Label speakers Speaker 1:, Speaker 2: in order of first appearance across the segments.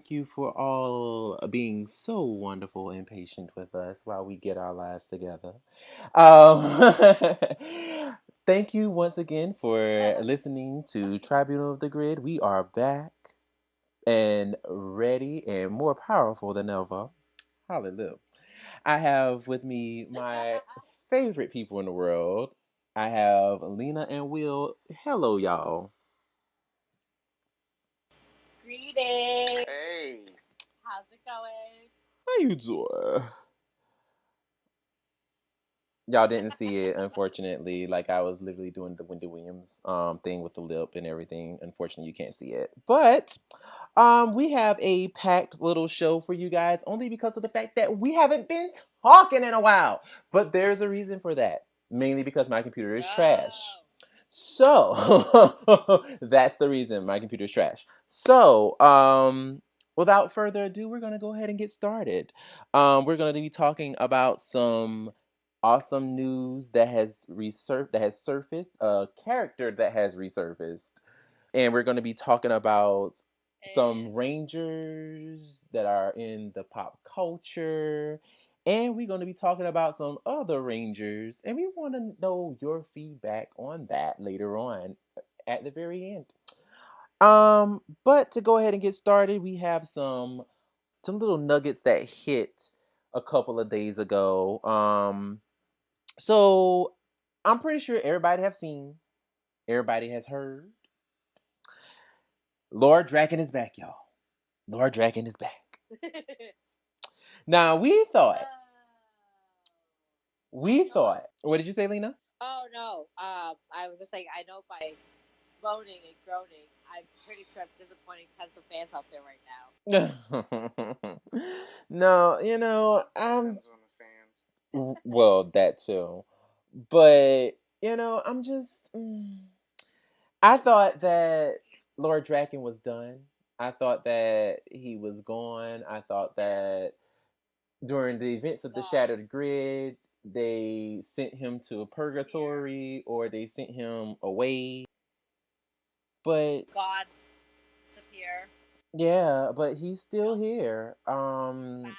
Speaker 1: thank you for all being so wonderful and patient with us while we get our lives together. Um, thank you once again for listening to Tribunal of the Grid. We are back and ready and more powerful than ever. Hallelujah. I have with me my favorite people in the world. I have Lena and Will. Hello, y'all.
Speaker 2: Greetings.
Speaker 3: Hey,
Speaker 2: How's it going?
Speaker 1: How you doing? Y'all didn't see it, unfortunately. Like I was literally doing the Wendy Williams thing with the lip and everything. Unfortunately, you can't see it. But we have a packed little show for you guys only because of the fact that we haven't been talking in a while. But there's a reason for that. Mainly because my computer is trash. So that's the reason my computer is trash. So, without further ado, we're gonna go ahead and get started. We're gonna be talking about some awesome news that has surfaced, a character that has resurfaced, and we're going to be talking about some rangers that are in the pop culture, and we're going to be talking about some other rangers, and we want to know your feedback on that later on at the very end. But to go ahead and get started, we have some little nuggets that hit a couple of days ago. So I'm pretty sure everybody have seen, everybody has heard. Lord Draken is back, y'all. Lord Draken is back. Now we thought. What did you say, Lena?
Speaker 2: Oh no. I was just saying. I know by moaning and groaning, I'm pretty sure I'm disappointing tons of fans out there right now.
Speaker 1: No,
Speaker 3: depends on the fans.
Speaker 1: well, that too. But, I'm just I thought that Lord Draken was done. I thought that he was gone. I thought that during the events of the Shattered Grid, they sent him to purgatory or they sent him away. But
Speaker 2: God, disappear.
Speaker 1: yeah, but he's still here.
Speaker 2: Back.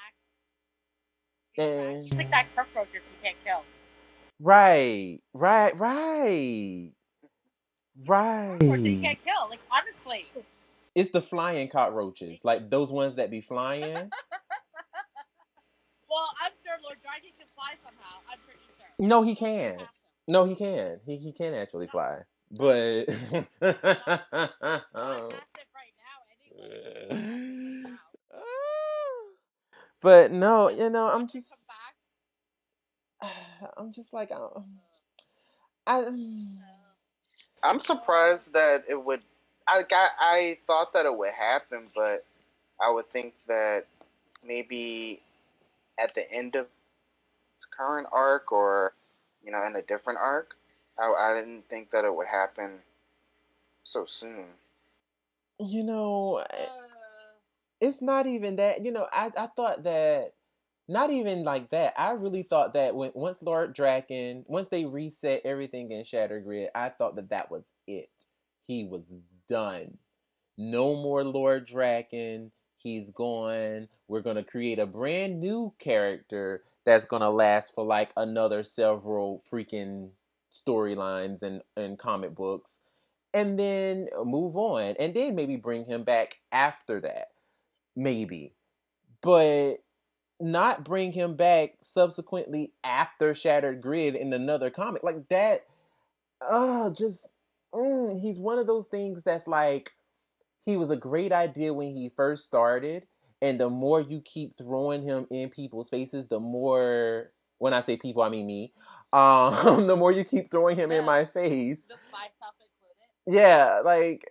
Speaker 1: And
Speaker 2: He's like that cockroaches you can't kill.
Speaker 1: right, right, right,
Speaker 2: Cockroaches you
Speaker 1: right.
Speaker 2: can't kill. Like honestly.
Speaker 1: It's the flying cockroaches, like those ones that be flying.
Speaker 2: Well, I'm sure Lord Dragon can fly somehow. I'm pretty sure.
Speaker 1: No, he can. No, he can. He can actually fly. But
Speaker 2: Not past it right now anyway.
Speaker 1: but no, I'm
Speaker 2: Watch it
Speaker 1: just
Speaker 2: come back.
Speaker 1: I'm just like I
Speaker 3: I'm surprised that it would. I thought that it would happen, but I would think that maybe at the end of its current arc, or in a different arc. I didn't think that it would happen so soon.
Speaker 1: you know it's not even that. I thought that not even like that. I really thought that once Lord Draken, once they reset everything in Shattered Grid, I thought that that was it. He was done. No more Lord Draken. He's gone. We're gonna create a brand new character that's gonna last for like another several freaking storylines and comic books, and then move on, and then maybe bring him back after that, maybe. But not bring him back subsequently after Shattered Grid in another comic like that. Just he's one of those things that's like he was a great idea when he first started, and the more you keep throwing him in people's faces, the more, when I say people, I mean me. The more you keep throwing him in my face,
Speaker 2: Myself included.
Speaker 1: yeah, like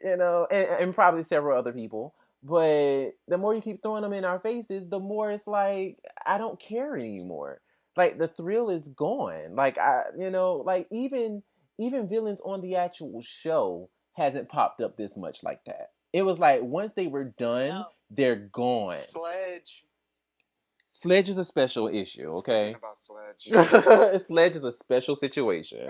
Speaker 1: and probably several other people. But the more you keep throwing them in our faces, the more it's like I don't care anymore. Like the thrill is gone. Like like even villains on the actual show hasn't popped up this much like that. It was like once they were done, they're gone.
Speaker 3: Sledge.
Speaker 1: Sledge is a special issue,
Speaker 3: Speaking
Speaker 1: okay?
Speaker 3: about Sledge.
Speaker 1: Sledge is a special situation.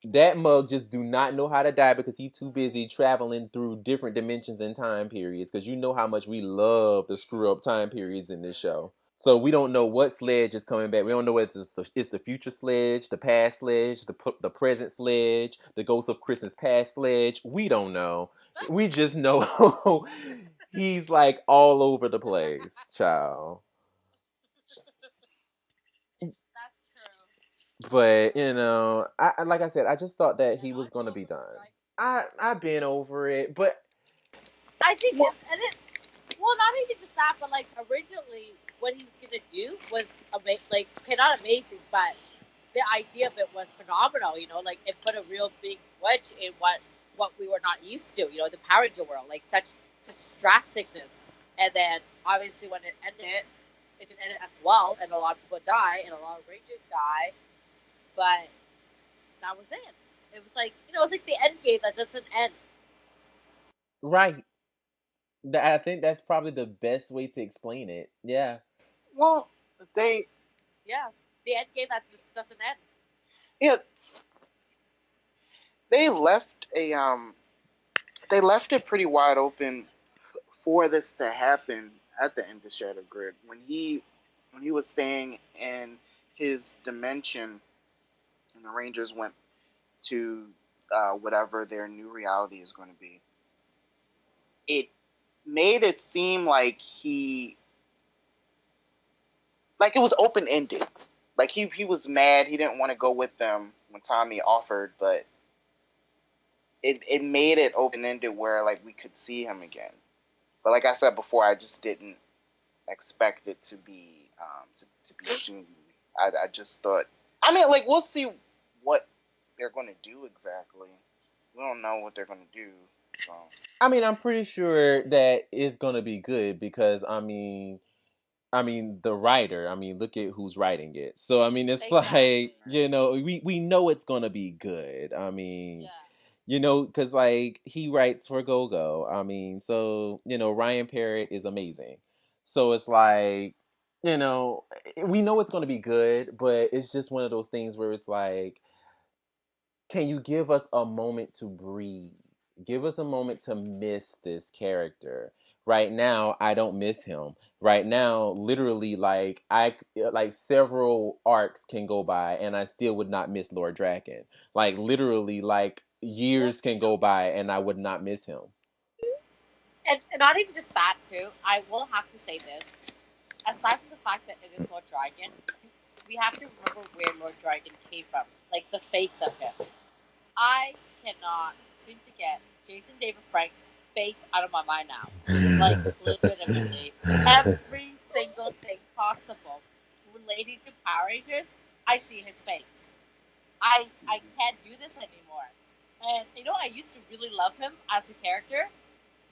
Speaker 1: That mug just do not know how to die because he's too busy traveling through different dimensions and time periods. Because you know how much we love the screw up time periods in this show. So we don't know what sledge is coming back. We don't know whether it's the future sledge, the past sledge, the present sledge, the ghost of Christmas past sledge. We don't know. We just know he's like all over the place, child.
Speaker 2: That's true.
Speaker 1: But like I said, I just thought that
Speaker 2: Yeah,
Speaker 1: he
Speaker 2: no,
Speaker 1: was
Speaker 2: I'm
Speaker 1: gonna
Speaker 2: over
Speaker 1: be
Speaker 2: Lord
Speaker 1: done.
Speaker 2: Dragon.
Speaker 1: I've been over it, but
Speaker 2: I think
Speaker 1: well,
Speaker 2: well, not even just that, but like originally, what he was gonna do was like okay, not amazing, but the idea of it was phenomenal. You know, like it put a real big wedge in what we were not used to. You know, the Power Ranger world, like such drasticness, and then obviously when it didn't end as well, and a lot of people die, and a lot of Rangers die, but that was it. It was like it was like the end game that doesn't end.
Speaker 1: right. I think that's probably the best way to explain it. Yeah.
Speaker 3: Well, they
Speaker 2: Yeah, the end game that just doesn't end.
Speaker 3: yeah they left a they left it pretty wide open for this to happen at the end of Shadow Grid when he was staying in his dimension and the Rangers went to whatever their new reality is going to be. It made it seem like it was open ended. Like he was mad. He didn't want to go with them when Tommy offered, but it made it open ended where like we could see him again. But like I said before, I just didn't expect it to be soon. I just thought. I mean, like we'll see what they're going to do exactly. We don't know what they're going to do. So
Speaker 1: I mean, I'm pretty sure that it's gonna be good because I mean the writer. I mean, look at who's writing it. So I mean, it's
Speaker 2: Exactly.
Speaker 1: like we know it's gonna be good. I mean,
Speaker 2: Yeah.
Speaker 1: because like he writes for Go Go. I mean, so Ryan Parrott is amazing. So it's like we know it's gonna be good, but it's just one of those things where it's like, can you give us a moment to breathe? Give us a moment to miss this character. Right now, I don't miss him. Right now, literally, like several arcs can go by, and I still would not miss Lord Draken. Like literally, like
Speaker 2: Well,
Speaker 1: years can go by, and I would not miss him.
Speaker 2: and not even just that too. I will have to say this. Aside from the fact that it is Lord Dragon, we have to remember where Lord Dragon came from, like the face of him. I cannot seem to get Jason David Frank's face out of my mind now. Like legitimately, every single thing possible relating to Power Rangers, I see his face. I can't do this anymore. And I used to really love him as a character,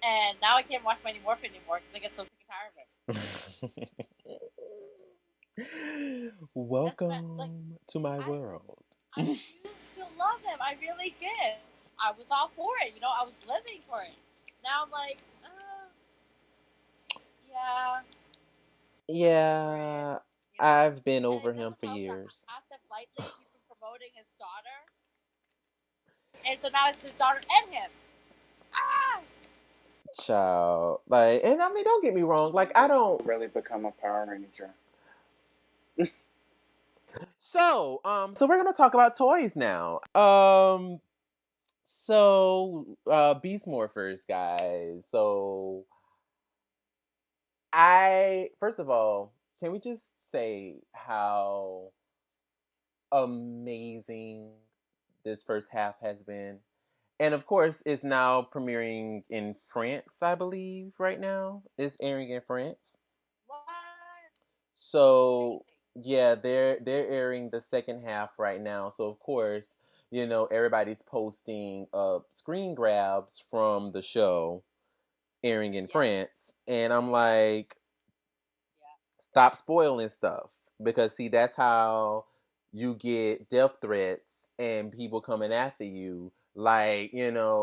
Speaker 2: and now I can't watch Mighty Morphin anymore because I get so sick and tired of him. Like
Speaker 1: Welcome to my
Speaker 2: I
Speaker 1: world.
Speaker 2: I used to love him. I really did. I was all for it. I was living for it. Now I'm like, yeah, I'm over it.
Speaker 1: Yeah, I've been
Speaker 2: And it
Speaker 1: over him
Speaker 2: doesn't
Speaker 1: for
Speaker 2: help that
Speaker 1: years.
Speaker 2: Asif lately he's been promoting his daughter, and so now it's his daughter and him. Ah,
Speaker 1: Child. Like, and I mean, don't get me wrong. Like, I don't.
Speaker 3: really become a Power Ranger.
Speaker 1: So we're gonna talk about toys now. Beast Morphers, guys. So, first of all, can we just say how amazing this first half has been? And of course, it's now premiering in France, I believe, right now. It's airing in France.
Speaker 2: what? That's
Speaker 1: So
Speaker 2: amazing.
Speaker 1: yeah, they're airing the second half right now. So of course, everybody's posting screen grabs from the show airing in
Speaker 2: Yeah,
Speaker 1: France. And I'm
Speaker 2: yeah,
Speaker 1: like,
Speaker 2: yeah.
Speaker 1: stop spoiling stuff. Because see, that's how you get death threats and people coming after you. Like,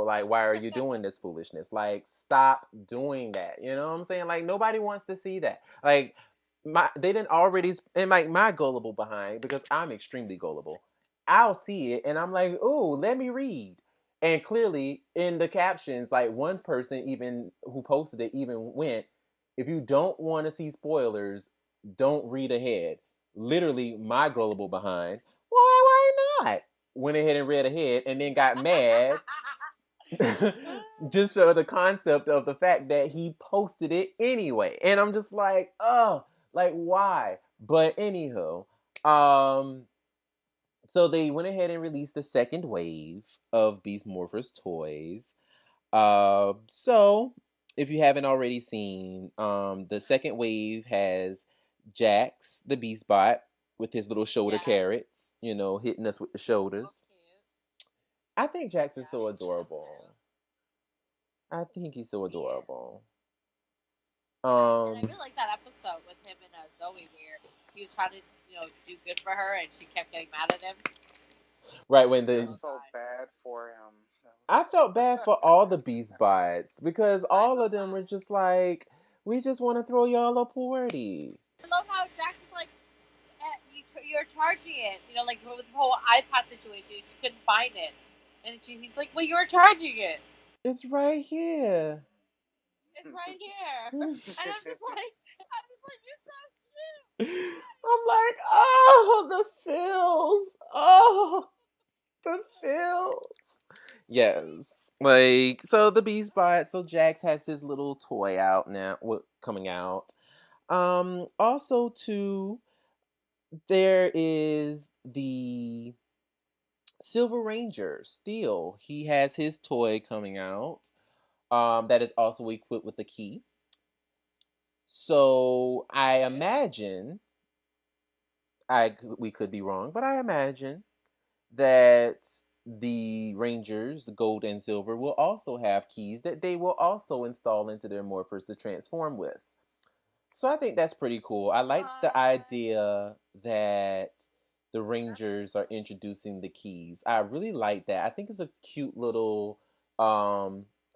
Speaker 1: like, why are you doing this foolishness? Like, stop doing that. You know what I'm saying? Like, nobody wants to see that. Like, they didn't
Speaker 2: Yeah.
Speaker 1: already, and like my gullible behind, because I'm extremely gullible. I'll see it and I'm like, ooh, let me read. And clearly in the captions, like one person even who posted it even went, if you don't want to see spoilers, don't read ahead. Literally my gullible behind. Why not? Went ahead and read ahead and then got mad just for the concept of the fact that he posted it anyway. And I'm just like, oh, like why? But anywho, um, so they went ahead and released the second wave of Beast Morphers toys. So if you haven't already seen, the second wave has Jax, the Beast Bot, with his little shoulder
Speaker 2: Yeah.
Speaker 1: carrots, hitting us with the shoulders.
Speaker 2: So cute.
Speaker 1: I think Jax is
Speaker 2: Yeah,
Speaker 1: so
Speaker 2: me too.
Speaker 1: adorable. I think he's so
Speaker 2: He is.
Speaker 1: adorable.
Speaker 2: And I
Speaker 1: Um,
Speaker 2: really like that episode with him and Zoe where he was trying to, do good for her and she kept getting mad at him.
Speaker 1: right when
Speaker 3: I
Speaker 1: the
Speaker 3: felt bad for him.
Speaker 1: I felt bad for all the Beast Bots because
Speaker 2: I
Speaker 1: all
Speaker 2: felt
Speaker 1: of them
Speaker 2: bad.
Speaker 1: were just like, we just want to throw y'all a party.
Speaker 2: I love how Jax is like, you're charging it. Like with the whole iPad situation, she couldn't find it. And he's like, well, you were charging it.
Speaker 1: It's right here.
Speaker 2: It's right here. And I'm just like, you're so cute.
Speaker 1: I'm like, oh, the feels. Oh, the feels. Yes. Like, so the Beast Bot, so Jax has his little toy out now, coming out. Also too, there is the Silver Ranger Steel. He has his toy coming out. That is also equipped with the key. So I imagine we could be wrong, but I imagine that the Rangers, the gold and silver, will also have keys that they will also install into their morphers to transform with. So I think that's pretty cool. I like the idea that the Rangers are introducing the keys. I really like that. I think it's um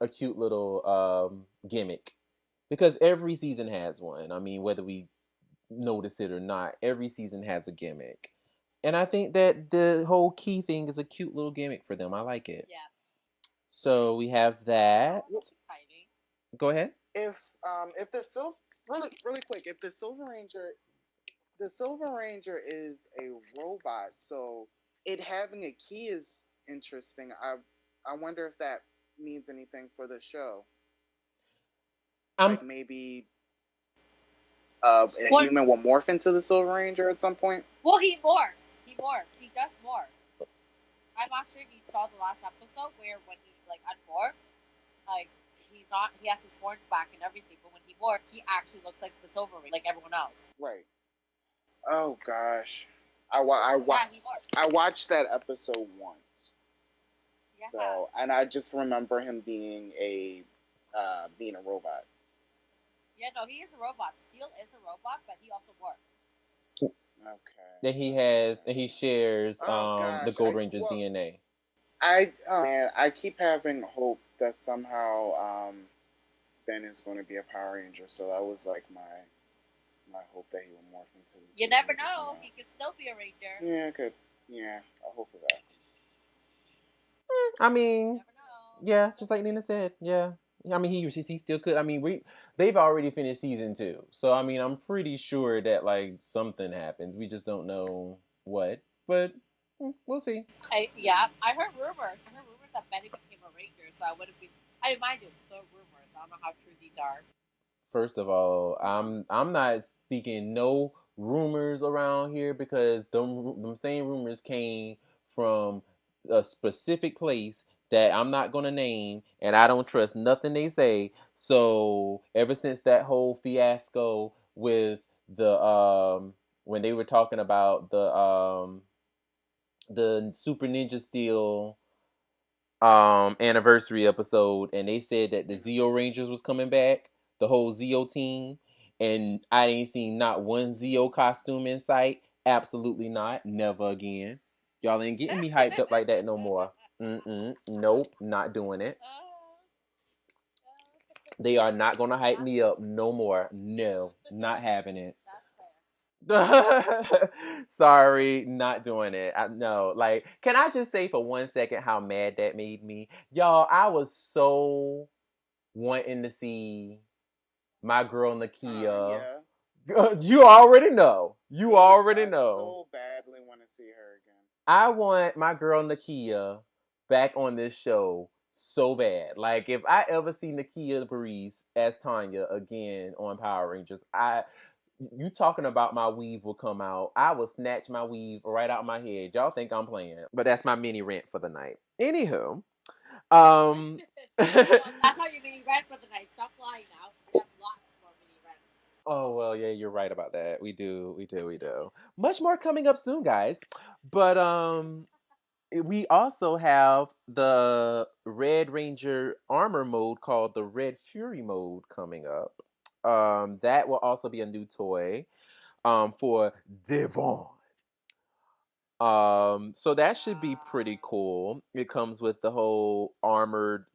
Speaker 1: a cute little gimmick because every season has one. I mean, whether we notice it or not, every season has a gimmick. And I think that the whole key thing is a cute little gimmick for them. I like it.
Speaker 2: Yeah.
Speaker 1: So we have that.
Speaker 2: That's exciting.
Speaker 1: Go ahead.
Speaker 3: If the silver really quick, if the Silver Ranger is a robot, so it having a key is interesting. I wonder if that means anything for the show.
Speaker 1: I'm
Speaker 3: Like maybe a human will morph into the Silver Ranger at some point.
Speaker 2: Well, he morphs. He morphs. He does morph. I'm not sure if you saw the last episode where when he like unmorphed, like he has his horns back and everything, but when he morphs, he actually looks like the Silver Ranger, like everyone else.
Speaker 3: Right. Oh gosh,
Speaker 2: Yeah, he morphs.
Speaker 3: I watched that episode once.
Speaker 2: Yeah.
Speaker 3: So, and I just remember him being being a robot.
Speaker 2: Yeah, no, he is a robot. Steel is a robot, but he also morphs.
Speaker 3: Okay.
Speaker 1: he shares
Speaker 3: Oh
Speaker 1: the
Speaker 3: gosh,
Speaker 1: Gold Ranger's DNA.
Speaker 3: oh man, I keep having hope that somehow Ben is going to be a Power Ranger. So that was like my hope that he will morph into this.
Speaker 2: You never know. He could still be a Ranger.
Speaker 3: Yeah, I could. Yeah, I hope for that.
Speaker 1: I mean,
Speaker 2: Never know.
Speaker 1: yeah, just like Nina said, yeah. I mean, he still could. I mean, they've already finished season 2, so I mean, I'm pretty sure that like something happens. We just don't know what, but we'll see.
Speaker 2: I heard rumors. I heard rumors that Benny became a Ranger, so I wouldn't be. I mean, mind you, they're rumors. I don't know how true these are.
Speaker 1: First of all, I'm not speaking no rumors around here because them same rumors came from a specific place that I'm not gonna name, and I don't trust nothing they say. So ever since that whole fiasco with the when they were talking about the Super Ninja Steel anniversary episode, and they said that the Zeo Rangers was coming back, the whole Zeo team, and I ain't seen not one Zeo costume in sight. Absolutely not. Never again. Y'all ain't getting me hyped up like that no more. Nope, not doing it. They are not gonna hype me up no more. No, not having it.
Speaker 2: That's fair.
Speaker 1: Sorry, not doing it. No, like, can I just say for 1 second how mad that made me? Y'all, I was so wanting to see my girl Nakia.
Speaker 4: Yeah.
Speaker 1: You already know. You already
Speaker 4: I
Speaker 1: know.
Speaker 4: so badly want to see her again.
Speaker 1: I want my girl Nakia back on this show so bad. Like, if I ever see Nakia Breeze as Tanya again on Power Rangers, you talking about my weave will come out. I will snatch my weave right out my head. Y'all think I'm playing. But that's my mini rant for the night. Anywho. Um
Speaker 2: No, that's not your mini rant for the night. Stop lying now. We have lots more mini rants.
Speaker 1: Oh well, yeah, you're right about that. We do, we do, we do. Much more coming up soon, guys. But we also have the Red Ranger armor mode called the Red Fury mode coming up. That will also be a new toy for Devon. So that should be pretty cool. It comes with the whole armor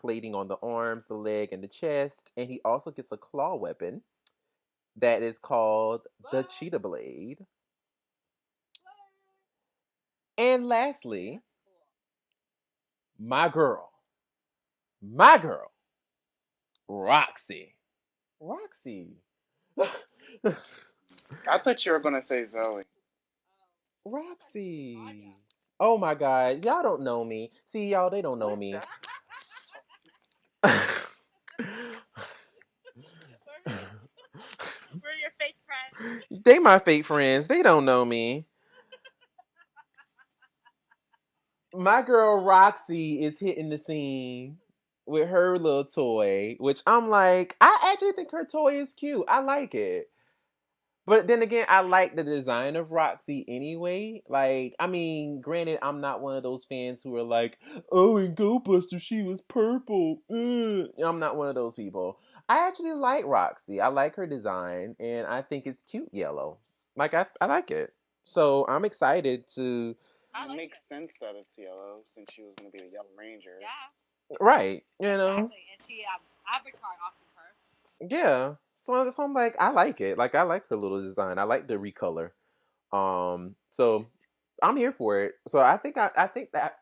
Speaker 1: plating on the arms, the leg, and the chest, and he also gets a claw weapon that is called the
Speaker 2: What?
Speaker 1: Cheetah Blade. And lastly,
Speaker 2: That's cool.
Speaker 1: my girl, my girl, Roxy. Roxy.
Speaker 2: Roxy.
Speaker 4: I thought you were gonna say Zoe.
Speaker 2: Oh, I thought you said Tanya.
Speaker 1: Roxy. Oh my God. Y'all don't know me. See, y'all, they don't know
Speaker 4: What
Speaker 1: me.
Speaker 4: the?
Speaker 2: We're your fake friends.
Speaker 1: They my fake friends. They don't know me. My girl Roxy is hitting the scene with her little toy, which I'm like, I actually think her toy is cute. I like it. But then again, I like the design of Roxy anyway. Like, I mean, granted, I'm not one of those fans who are like, oh, in Goldbuster, she was purple. Ugh. I'm not one of those people. I actually like Roxy. I like her design, and I think it's cute yellow. Like, I like it. So I'm excited to.
Speaker 2: I
Speaker 4: It
Speaker 2: like
Speaker 4: makes
Speaker 2: it.
Speaker 4: sense that it's yellow since she was gonna be the Yellow Ranger.
Speaker 2: Yeah,
Speaker 1: Right, you know?
Speaker 2: exactly. And she avatar off of her.
Speaker 1: Yeah. So I'm like, I like it. Like, I like her little design. I like the recolor. So I'm here for it. So I think that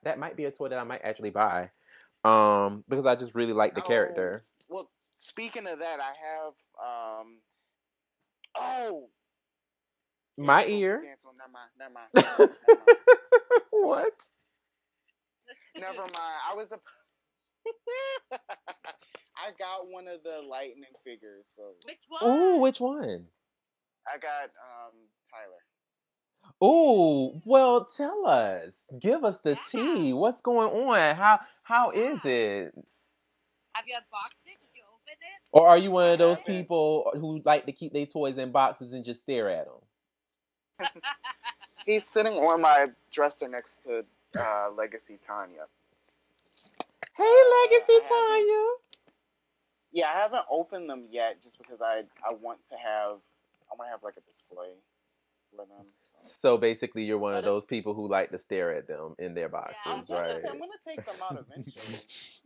Speaker 1: that might be a toy that I might actually buy. Because I just really like the
Speaker 4: Oh,
Speaker 1: character.
Speaker 4: well. Speaking of that, I have Oh,
Speaker 1: My
Speaker 4: cancel,
Speaker 1: ear.
Speaker 4: cancel. Never mind. Never mind. Never mind. Never mind.
Speaker 1: What?
Speaker 4: Never mind. I was a. I got one of the lightning figures, so
Speaker 2: Which
Speaker 1: Ooh,
Speaker 2: one?
Speaker 1: which one?
Speaker 4: I got Tyler.
Speaker 1: Ooh, well, tell us. Give us the
Speaker 2: Yeah,
Speaker 1: tea. What's going on? How is
Speaker 2: yeah.
Speaker 1: it?
Speaker 2: Have you unboxed it? Did you open it?
Speaker 1: Or are you one
Speaker 4: I
Speaker 1: of those
Speaker 4: haven't.
Speaker 1: people who like to keep their toys in boxes and just stare at them?
Speaker 4: He's sitting on my dresser next to Legacy Tanya.
Speaker 1: Hey, Legacy
Speaker 4: I haven't.
Speaker 1: Tanya.
Speaker 4: Yeah, I haven't opened them yet, just because I want to have. I want to have like a display for them. So,
Speaker 1: So basically, you're one of
Speaker 4: but it's.
Speaker 1: those people who like to stare at them in their
Speaker 2: Yeah.
Speaker 1: boxes, right?
Speaker 4: I'm gonna take them out eventually. I'm just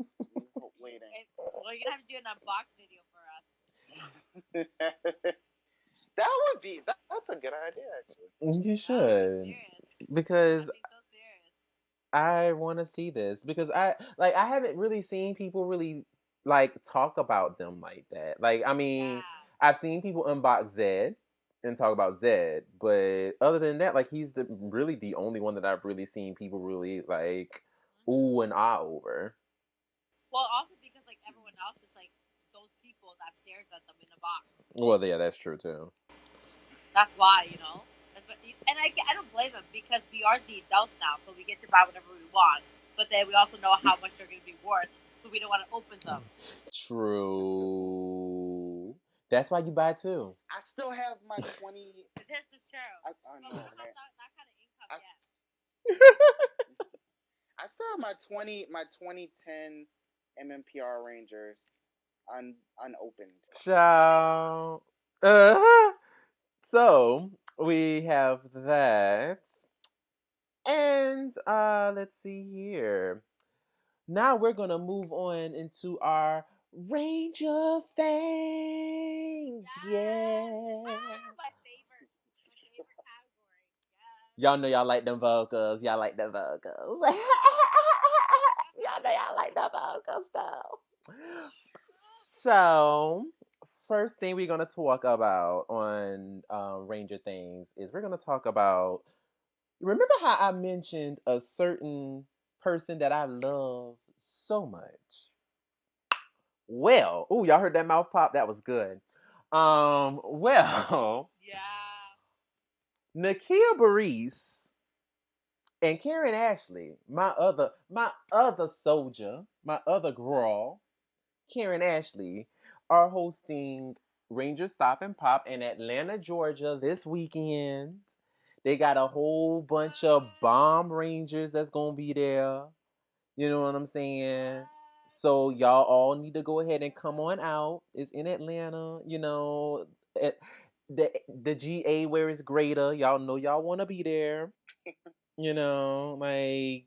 Speaker 4: waiting.
Speaker 2: Well, you're gonna have to do an unbox video for us.
Speaker 4: That would be that's a good idea actually.
Speaker 1: You
Speaker 2: No, I'm
Speaker 1: should,
Speaker 2: serious.
Speaker 1: because
Speaker 2: I'm being so serious.
Speaker 1: I want to see this because I haven't really seen people really like talk about them like that. Like, I mean,
Speaker 2: Yeah.
Speaker 1: I've seen people unbox Zed and talk about Zed, but other than that, like, he's the really the only one that I've really seen people really like ooh and ah over.
Speaker 2: Well, also because like everyone else is like those people that stares at them in a box.
Speaker 1: Well, yeah, that's true too.
Speaker 2: That's why, you know. And I don't blame them because we are the adults now, so we get to buy whatever we want. But then we also know how much they're going to be worth, so we don't want to open them.
Speaker 4: That's a good point.
Speaker 1: True. That's why you buy two.
Speaker 4: I still have my 20.
Speaker 2: This is true.
Speaker 4: I
Speaker 2: But we
Speaker 4: know,
Speaker 2: don't have
Speaker 4: man.
Speaker 2: that kind of income
Speaker 4: I,
Speaker 2: yet.
Speaker 4: I still have my 2010 MMPR Rangers unopened.
Speaker 1: Ciao. Uh-huh. So we have that. And let's see here. Now we're gonna move on into our Ranger Thangs.
Speaker 2: Yes.
Speaker 1: Yeah.
Speaker 2: Ah, my favorite.
Speaker 1: Y'all know y'all like them vocals. Y'all like them vocals. Y'all know y'all like the vocals though. So, first thing we're gonna talk about on Ranger Things is we're gonna talk about. Remember how I mentioned a certain person that I love so much? Well, ooh, y'all heard that mouth pop? That was good. Well,
Speaker 2: Yeah.
Speaker 1: Nakia Baris and Karen Ashley, my other soldier, my other girl, Karen Ashley, are hosting Rangerstop and Pop in Atlanta, Georgia this weekend. They got a whole bunch of bomb Rangers that's gonna be there. You know what I'm saying? So y'all all need to go ahead and come on out. It's in Atlanta, at the GA where it's greater. Y'all know y'all want to be there. Like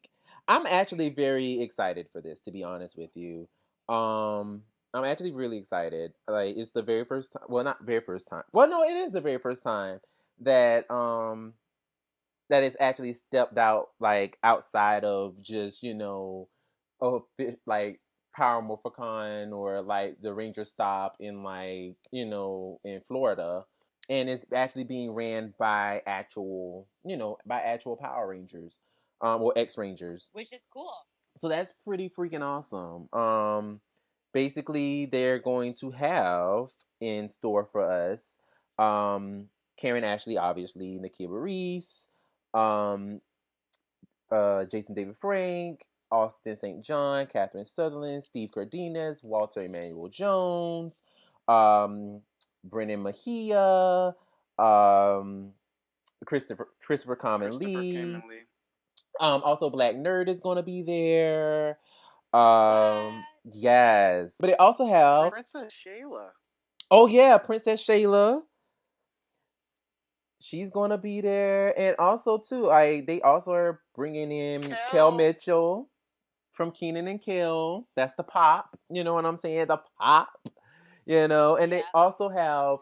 Speaker 1: I'm actually very excited for this, to be honest with you. I'm actually really excited. Like it's the very first time. Well, not very first time. Well, no, it is the very first time that that it's actually stepped out like outside of just like Power Morphicon or like the Ranger Stop in like in Florida, and it's actually being ran by actual Power Rangers, or X Rangers,
Speaker 2: which is cool.
Speaker 1: so that's pretty freaking awesome. Basically, they're going to have in store for us, um, Karen Ashley, obviously, Nakia Reese, um, Jason David Frank, Austin St. John, Catherine Sutherland, Steve Cardenas, Walter Emmanuel Jones, um, Brennan Mejia, um, Christopher Common
Speaker 4: Christopher
Speaker 1: Lee.
Speaker 4: Kamen Lee.
Speaker 1: Also Black Nerd is gonna be there.
Speaker 2: What?
Speaker 1: Yes, but they also have.
Speaker 4: Princess Shayla.
Speaker 1: Oh yeah, Princess Shayla. She's gonna be there, and also too, they also are bringing in Kel
Speaker 4: Kel.
Speaker 1: Mitchell from Keenan and Kel. That's the pop. You know what I'm saying? The pop. And they
Speaker 2: Yeah.
Speaker 1: also have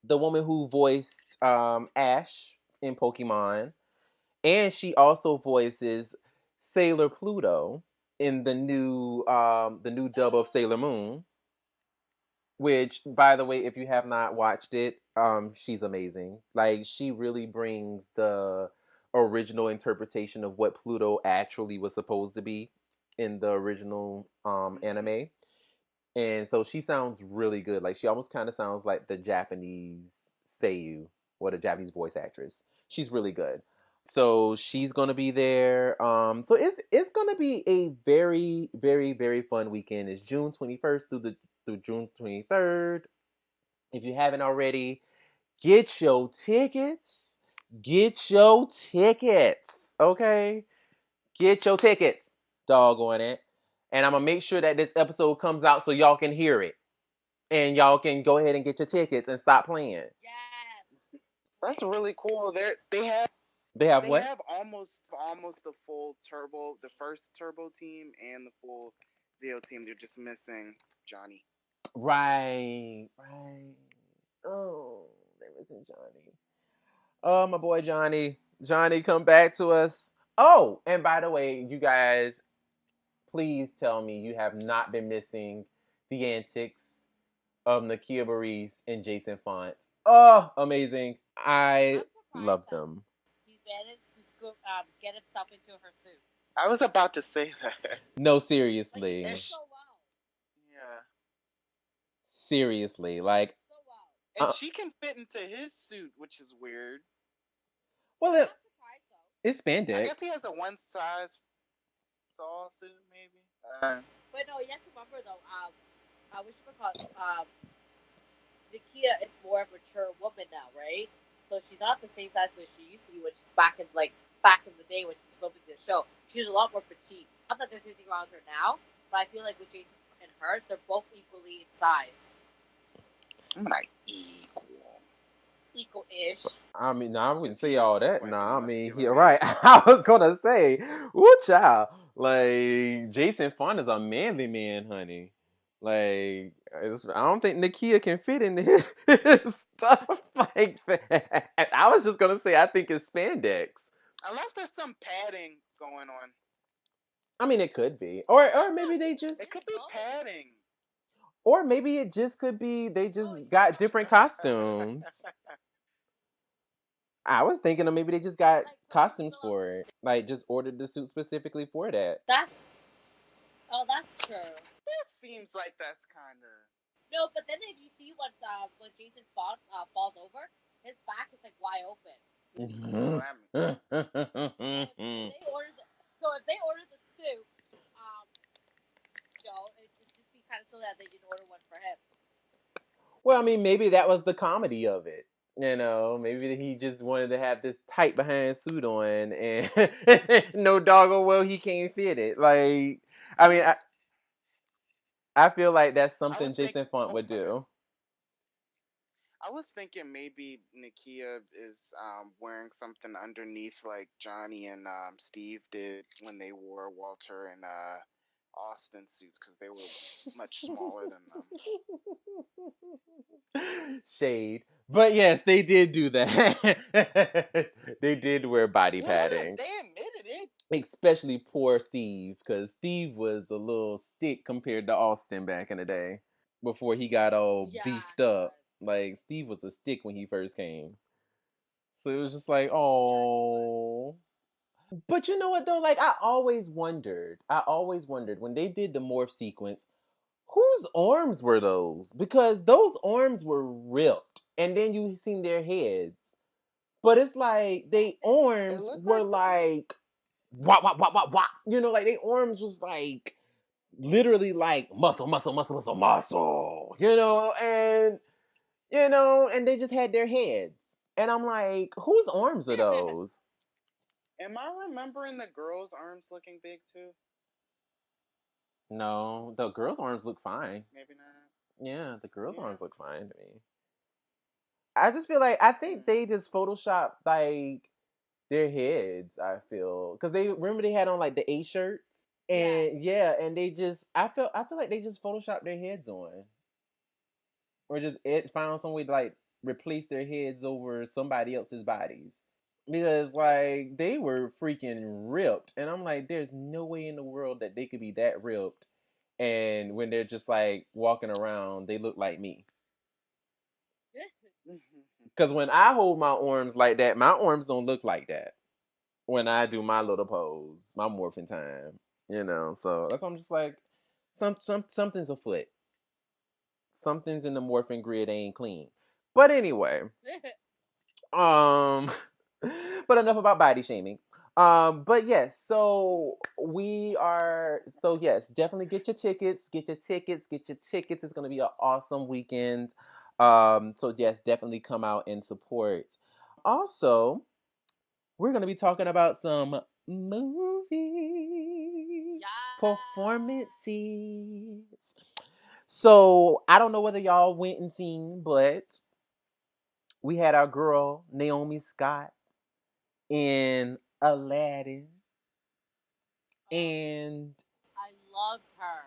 Speaker 1: the woman who voiced Ash in Pokemon, and she also voices Sailor Pluto in the new dub of Sailor Moon. Which, by the way, if you have not watched it, she's amazing. Like she really brings the original interpretation of what Pluto actually was supposed to be in the original anime. And so she sounds really good. Like she almost kind of sounds like the Japanese Seiyu or the Japanese voice actress. She's really good. So she's gonna be there. So it's gonna be a very very very fun weekend. It's June 21st through June 23rd. If you haven't already, get your tickets. Get your tickets. Okay, get your tickets. Doggone it. And I'm gonna make sure that this episode comes out so y'all can hear it, and y'all can go ahead and get your tickets and stop playing.
Speaker 2: Yes.
Speaker 4: That's really cool. They
Speaker 1: They have
Speaker 4: they
Speaker 1: what?
Speaker 4: have almost the full turbo, the first turbo team and the full Zeo team. They're just missing Johnny.
Speaker 1: Right, right. Oh, they missing Johnny. Oh, my boy Johnny. Johnny, come back to us. Oh, and by the way, you guys, please tell me you have not been missing the antics of Nakia Baris and Jason Font. Oh, amazing. I
Speaker 2: I'm surprised
Speaker 1: love
Speaker 2: that
Speaker 1: them.
Speaker 2: he managed to get himself into her suit.
Speaker 4: I was about to say that.
Speaker 1: No,
Speaker 2: Like he
Speaker 1: seriously.
Speaker 2: did
Speaker 4: And
Speaker 2: so well.
Speaker 4: yeah,
Speaker 1: Seriously.
Speaker 2: He
Speaker 1: Like,
Speaker 2: did so well.
Speaker 4: and
Speaker 1: uh,
Speaker 4: she can fit into his suit, which is weird.
Speaker 1: well,
Speaker 2: I'm not surprised though.
Speaker 1: it's
Speaker 4: I
Speaker 1: spandex.
Speaker 4: guess he has a one size all suit, maybe.
Speaker 2: But no, you have to remember though. We should call Nikita is more of a mature woman now, right? So she's not the same size as she used to be when she's back in the day when she's filming the show. She was a lot more petite. Not that there's anything wrong with her now, but I feel like with Jason and her, they're both equally in size.
Speaker 4: I'm like equal.
Speaker 2: Equal-ish.
Speaker 1: I mean, nah, I wouldn't
Speaker 4: Because
Speaker 1: say
Speaker 4: he
Speaker 1: all
Speaker 4: is
Speaker 1: that.
Speaker 4: quite the
Speaker 1: Nah, I mean,
Speaker 4: muscular
Speaker 1: you're
Speaker 4: man.
Speaker 1: right. I was gonna say, woo, child. Like Jason Font is a manly man, honey. Like I don't think Nakia can fit in his stuff like that. I was just gonna say I think it's spandex.
Speaker 4: Unless there's some padding going on.
Speaker 1: I mean, it could be, or
Speaker 2: I'm
Speaker 1: maybe
Speaker 2: not
Speaker 1: they
Speaker 2: saying
Speaker 1: just,
Speaker 4: It could be padding.
Speaker 1: or maybe it just could be they just
Speaker 2: No, you
Speaker 1: got
Speaker 2: know,
Speaker 1: different costumes. I was thinking of maybe they just got
Speaker 2: like
Speaker 1: costumes for it, like just ordered the suit specifically for that.
Speaker 2: that's that's true.
Speaker 4: That seems like that's kind of.
Speaker 2: No, but then if you see when Jason falls over, his back is like wide open.
Speaker 4: Oh, I mean,
Speaker 2: If they ordered the suit, um, it'd just be kind of silly that they didn't order one for him.
Speaker 1: Well, I mean, maybe that was the comedy of it. Maybe he just wanted to have this tight behind suit on, and no doggo well he can't fit it. Like, I mean, I feel like that's
Speaker 4: I
Speaker 1: something
Speaker 4: was thinking.
Speaker 1: Jason Font would do.
Speaker 4: I was thinking maybe Nakia is wearing something underneath like Johnny and Steve did when they wore Walter and Austin suits because they were much smaller than them.
Speaker 1: Shade. But yes, they did do that. They did wear body
Speaker 4: Yeah,
Speaker 1: padding.
Speaker 4: they admitted it.
Speaker 1: Especially poor Steve, because Steve was a little stick compared to Austin back in the day. Before he got all
Speaker 2: Yeah,
Speaker 1: beefed
Speaker 2: he
Speaker 1: up.
Speaker 2: was.
Speaker 1: Like Steve was a stick when he first came. So it was just like,
Speaker 2: Yeah, he was.
Speaker 1: oh. But you know what though? Like I always wondered when they did the morph sequence, whose arms were those? Because those arms were ripped, and then you seen their heads. But it's like they
Speaker 4: It
Speaker 1: arms
Speaker 4: looked
Speaker 1: were
Speaker 4: like
Speaker 1: like wah wah wah wah wah. Like their arms was like literally like muscle, muscle, muscle, muscle, muscle. And they just had their heads. And I'm like, whose arms are those?
Speaker 4: Am I remembering the girl's arms looking big too?
Speaker 1: No, the girl's arms look fine.
Speaker 4: Maybe not.
Speaker 1: Yeah, the girl's
Speaker 4: Yeah.
Speaker 1: arms look fine to me. I just feel like I think
Speaker 4: Mm.
Speaker 1: they just photoshopped like their heads. I feel because they remember they had on like the A shirts,
Speaker 2: Yeah.
Speaker 1: and yeah, and they just I feel like they just photoshopped their heads on, or just it found some way to like replace their heads over somebody else's bodies because
Speaker 2: Yes.
Speaker 1: like they were freaking ripped, and I'm like, there's no way in the world that they could be that ripped, and when they're just like walking around, they look like me. Because when I hold my arms like that, my arms don't look like that. When I do my
Speaker 2: No.
Speaker 1: little pose, my morphing time, So that's why I'm just like, something's afoot. Something's in the morphing grid ain't clean. But anyway, um, but enough about body shaming. But yes, so we are. So yes, definitely get your tickets. Get your tickets. Get your tickets. It's gonna be an awesome weekend. So yes, definitely come out and support. Also, we're going to be talking about some movie
Speaker 2: Yeah.
Speaker 1: performances. So I don't know whether y'all went and seen, but we had our girl Naomi Scott in Aladdin,
Speaker 2: Oh,
Speaker 1: and
Speaker 2: I loved her.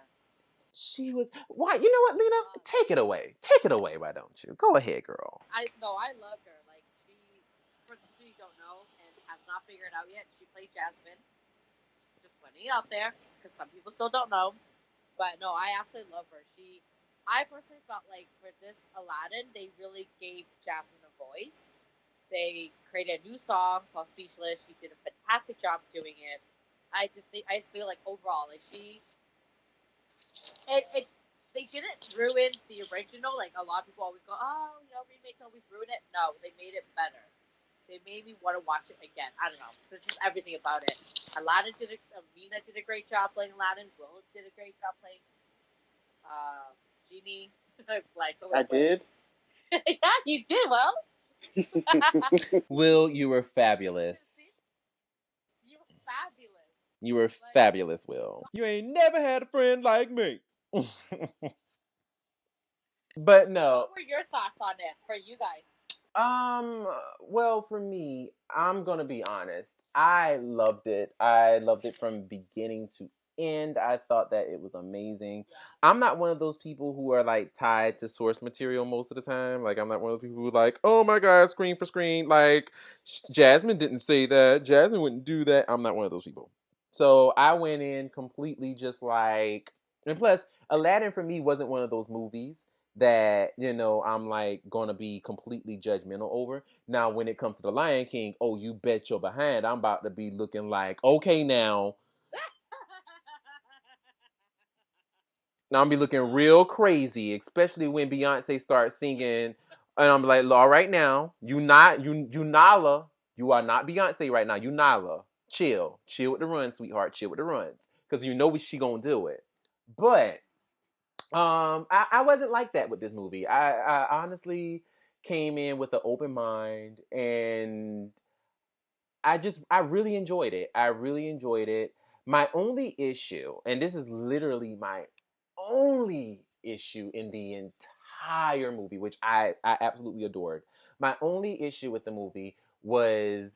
Speaker 1: she was why? You know what, Lena? Take it away. Take it away. Why don't you? Go ahead, girl.
Speaker 2: I loved her. Like she, for those of you who don't know and has not figured out yet, she played Jasmine. Just putting it out there because some people still don't know. But no, I absolutely love her. I personally felt like for this Aladdin, they really gave Jasmine a voice. They created a new song called Speechless. She did a fantastic job doing it. I just feel like overall, like it they didn't ruin the original. Like a lot of people always go, oh, remakes always ruin it. No, they made it better. They made me want to watch it again. I don't know. There's just everything about it. Amina did a great job playing Aladdin. Will did a great job playing Genie. Like,
Speaker 4: I did.
Speaker 2: yeah, you did well.
Speaker 1: Will, you were
Speaker 2: See,
Speaker 1: fabulous.
Speaker 2: you were fabulous.
Speaker 1: You were
Speaker 2: Like,
Speaker 1: fabulous, Will. You ain't never had a friend like me. But no.
Speaker 2: what were your thoughts on it for you guys?
Speaker 1: Well, for me, I'm gonna be honest. I loved it. I loved it from beginning to end, I thought that it was amazing. I'm not one of those people who are like tied to source material most of the time. Like I'm not one of those people who like, oh my god, screen for screen. Like Jasmine didn't say that. Jasmine wouldn't do that. I'm not one of those people. So I went in completely just like, and plus, Aladdin for me wasn't one of those movies that I'm like gonna be completely judgmental over. Now, when it comes to the Lion King, oh, you bet your behind, I'm about to be looking like, okay, now I'm be looking real crazy, especially when Beyonce starts singing, and I'm like, all right, now you Nala, you are not Beyonce right now, you Nala, chill with the runs, sweetheart, chill with the runs, because you know what she gonna do it. But I wasn't like that with this movie. I honestly came in with an open mind, and I really enjoyed it. I really enjoyed it. My only issue, and this is literally my only issue in the entire movie, which I absolutely adored. My only issue with the movie was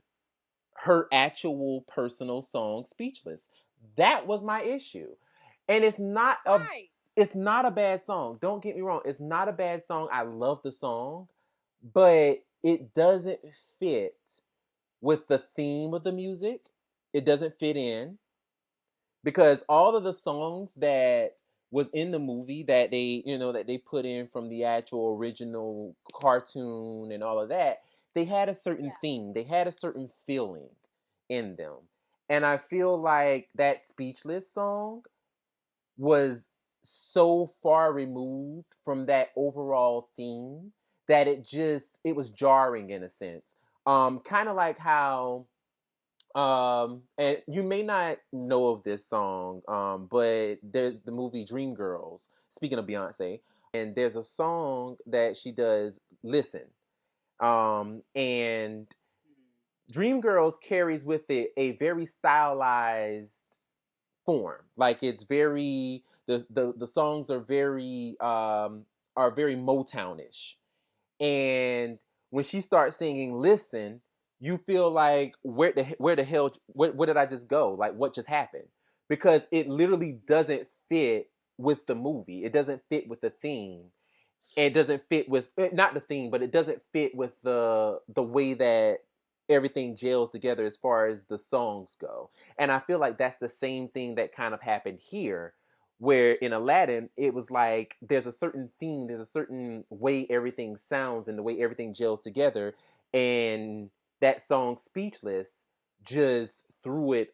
Speaker 1: her actual personal song Speechless. That was my issue. And
Speaker 2: Why?
Speaker 1: it's not a bad song. Don't get me wrong. It's not a bad song. I love the song, but it doesn't fit with the theme of the music. It doesn't fit in because all of the songs that was in the movie that they put in from the actual original cartoon and all of that, they had a certain
Speaker 2: Yeah.
Speaker 1: theme. They had a certain feeling in them. And I feel like that Speechless song was so far removed from that overall theme that it was jarring in a sense. Kind of like how and you may not know of this song, but there's the movie Dreamgirls. Speaking of Beyonce, and there's a song that she does, Listen. And Dreamgirls carries with it a very stylized form. Like it's very the songs are very Motownish. And when she starts singing "Listen," you feel like where the hell where did I just go? Like what just happened? Because it literally doesn't fit with the movie. It doesn't fit with the theme. It doesn't fit with not the theme, but it doesn't fit with the way that everything gels together as far as the songs go. And I feel like that's the same thing that kind of happened here, where in Aladdin it was like there's a certain theme, there's a certain way everything sounds and the way everything gels together, and that song Speechless just threw it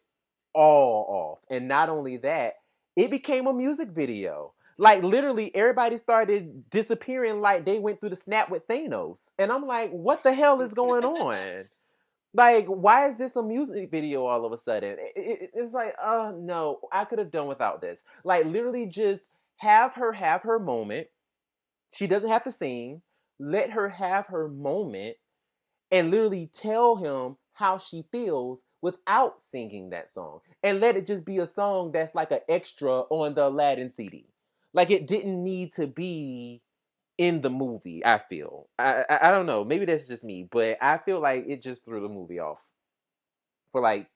Speaker 1: all off. And not only that, it became a music video. Like literally everybody started disappearing like they went through the snap with Thanos. And I'm like, what the hell is going on? Like, why is this a music video all of a sudden? It's like, oh no, I could have done without this. Like literally just have her moment. She doesn't have to sing. Let her have her moment and literally tell him how she feels without singing that song, and let it just be a song that's like an extra on the Aladdin CD. Like it didn't need to be in the movie. I feel I don't know, maybe that's just me, but I feel like it just threw the movie off for like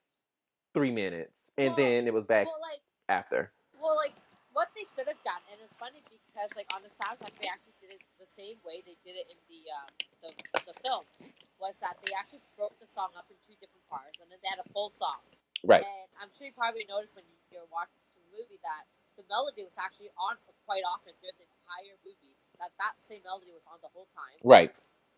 Speaker 1: 3 minutes, and
Speaker 2: Well,
Speaker 1: then it was back
Speaker 2: well, like,
Speaker 1: after.
Speaker 2: like what they should have done, and it's funny because like on the soundtrack they actually did it the same way they did it in the the film, was that they actually broke the song up in two different parts, and then they had a full song.
Speaker 1: Right.
Speaker 2: And I'm sure you probably noticed when you're watching the movie that the melody was actually on quite often throughout the entire movie. That same melody was on the whole time,
Speaker 1: Right.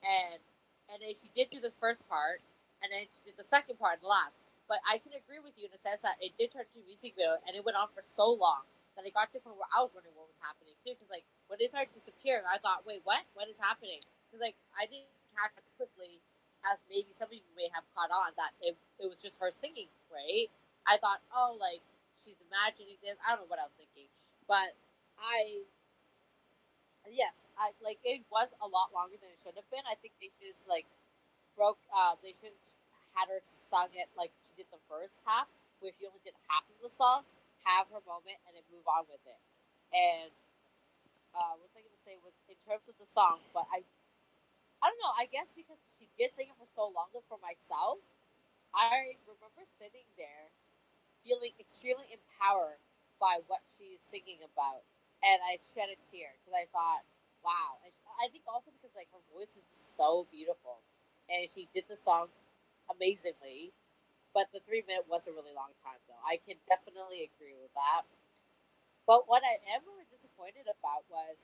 Speaker 2: and then she did do the first part, and then she did the second part last. But I can agree with you in the sense that it did turn to a music video, and it went on for so long that it got to the point where I was wondering what was happening too. Because like when they started disappearing, I thought, wait, what? What is happening? Because like I didn't catch as quickly as maybe some of you may have caught on that it was just her singing, right? I thought, oh, like she's imagining this. I don't know what I was thinking, but I yes, I like it was a lot longer than it should have been. I think they should just like they should had her sung it like she did the first half, where she only did half of the song, have her moment, and then move on with it. And what was I gonna say with in terms of the song? But I don't know. I guess because she did sing it for so long, though, for myself, I remember sitting there feeling extremely empowered by what she's singing about, and I shed a tear because I thought, wow. And I think also because like her voice was so beautiful, and she did the song amazingly. But the 3 minute was a really long time, though. I can definitely agree with that. But what I am really disappointed about was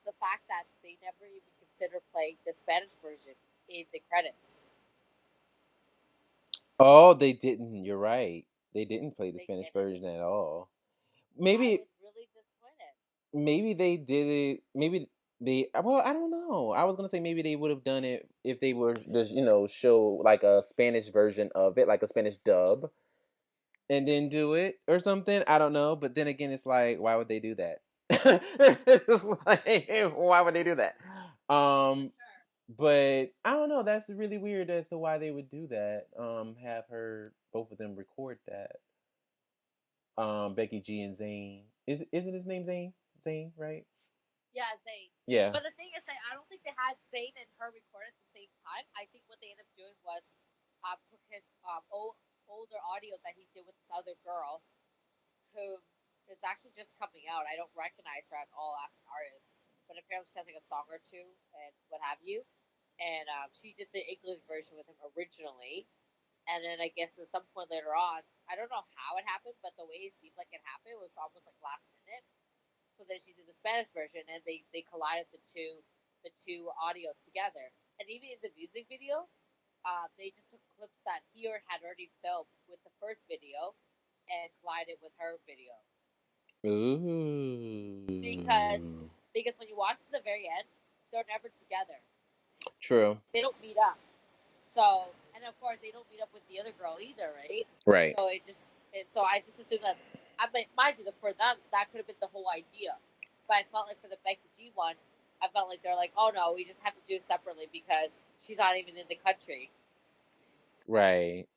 Speaker 2: the fact that they never even considered playing the Spanish version in the credits.
Speaker 1: Oh, they didn't. You're right. They didn't play the
Speaker 2: They
Speaker 1: Spanish
Speaker 2: didn't.
Speaker 1: version at all.
Speaker 2: I
Speaker 1: Maybe
Speaker 2: was really disappointed.
Speaker 1: maybe they did it. Maybe they. Well, I don't know. I was gonna say maybe they would have done it if they were just show like a Spanish version of it, like a Spanish dub, and then do it or something. I don't know. But then again, it's like, why would they do that? It's just like, why would they do that? Um, but I don't know. That's really weird as to why they would do that. Have her both of them record that. Becky G and Zane. Isn't his name Zane? Zane, right?
Speaker 2: Yeah, Zayn.
Speaker 1: Yeah.
Speaker 2: But the thing is that I don't think they had Zayn and her record at the same time. I think what they ended up doing was took his older audio that he did with this other girl who is actually just coming out. I don't recognize her at all as an artist, but apparently she has like a song or two and what have you. And she did the English version with him originally, and then I guess at some point later on, I don't know how it happened, but the way it seemed like it happened was almost like last minute. So then she did the Spanish version, and they collided the two audio together. And even in the music video, they just took clips that he had already filmed with the first video and collided with her video. Because
Speaker 1: Ooh.
Speaker 2: because when you watch to the very end, they're never together.
Speaker 1: True.
Speaker 2: They don't meet up. So and of course they don't meet up with the other girl either, right?
Speaker 1: Right.
Speaker 2: So I just assumed that mind you, for them that could have been the whole idea. But I felt like for the Becky G one, I felt like they're like, oh no, we just have to do it separately because she's not even in the country.
Speaker 1: Right.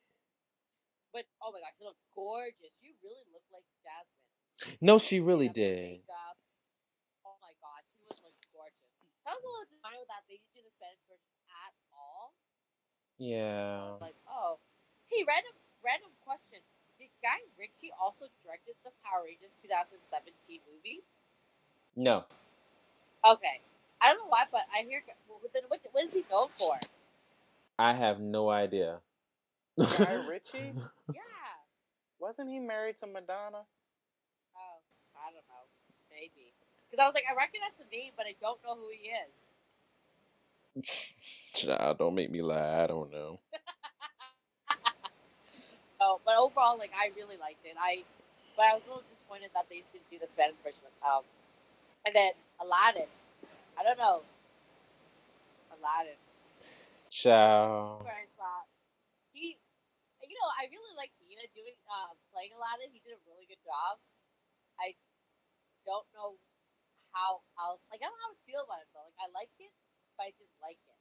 Speaker 2: But oh my gosh, she looked gorgeous. She really looked like Jasmine.
Speaker 1: No,
Speaker 2: The way
Speaker 1: she
Speaker 2: she did
Speaker 1: really
Speaker 2: up her
Speaker 1: did.
Speaker 2: makeup. Oh my gosh, she would look gorgeous. So I was a little disappointed with that they didn't do the Spanish version at all. So I
Speaker 1: Yeah.
Speaker 2: was like, oh. Hey, random question. Did Guy Ritchie also directed the Power Rangers 2017 movie?
Speaker 1: No,
Speaker 2: Okay. I don't know why, but I hear. Well, then what is he known for?
Speaker 1: I have no idea.
Speaker 4: Guy Ritchie?
Speaker 2: Yeah.
Speaker 4: Wasn't he married to Madonna?
Speaker 2: Oh, I don't know. Maybe. Because I was like, I recognize the name, but I don't know who he is.
Speaker 1: Child, don't make me lie. I don't know.
Speaker 2: Oh, but overall, like I really liked it. But I was a little disappointed that they just didn't do the Spanish version. And then Aladdin. I don't know. Aladdin. There were some scenes
Speaker 1: Child.
Speaker 2: where I saw he. I really like Nina doing playing Aladdin. He did a really good job. I don't know how else. Like I don't know how to feel about it though. Like I liked it, but I didn't like it.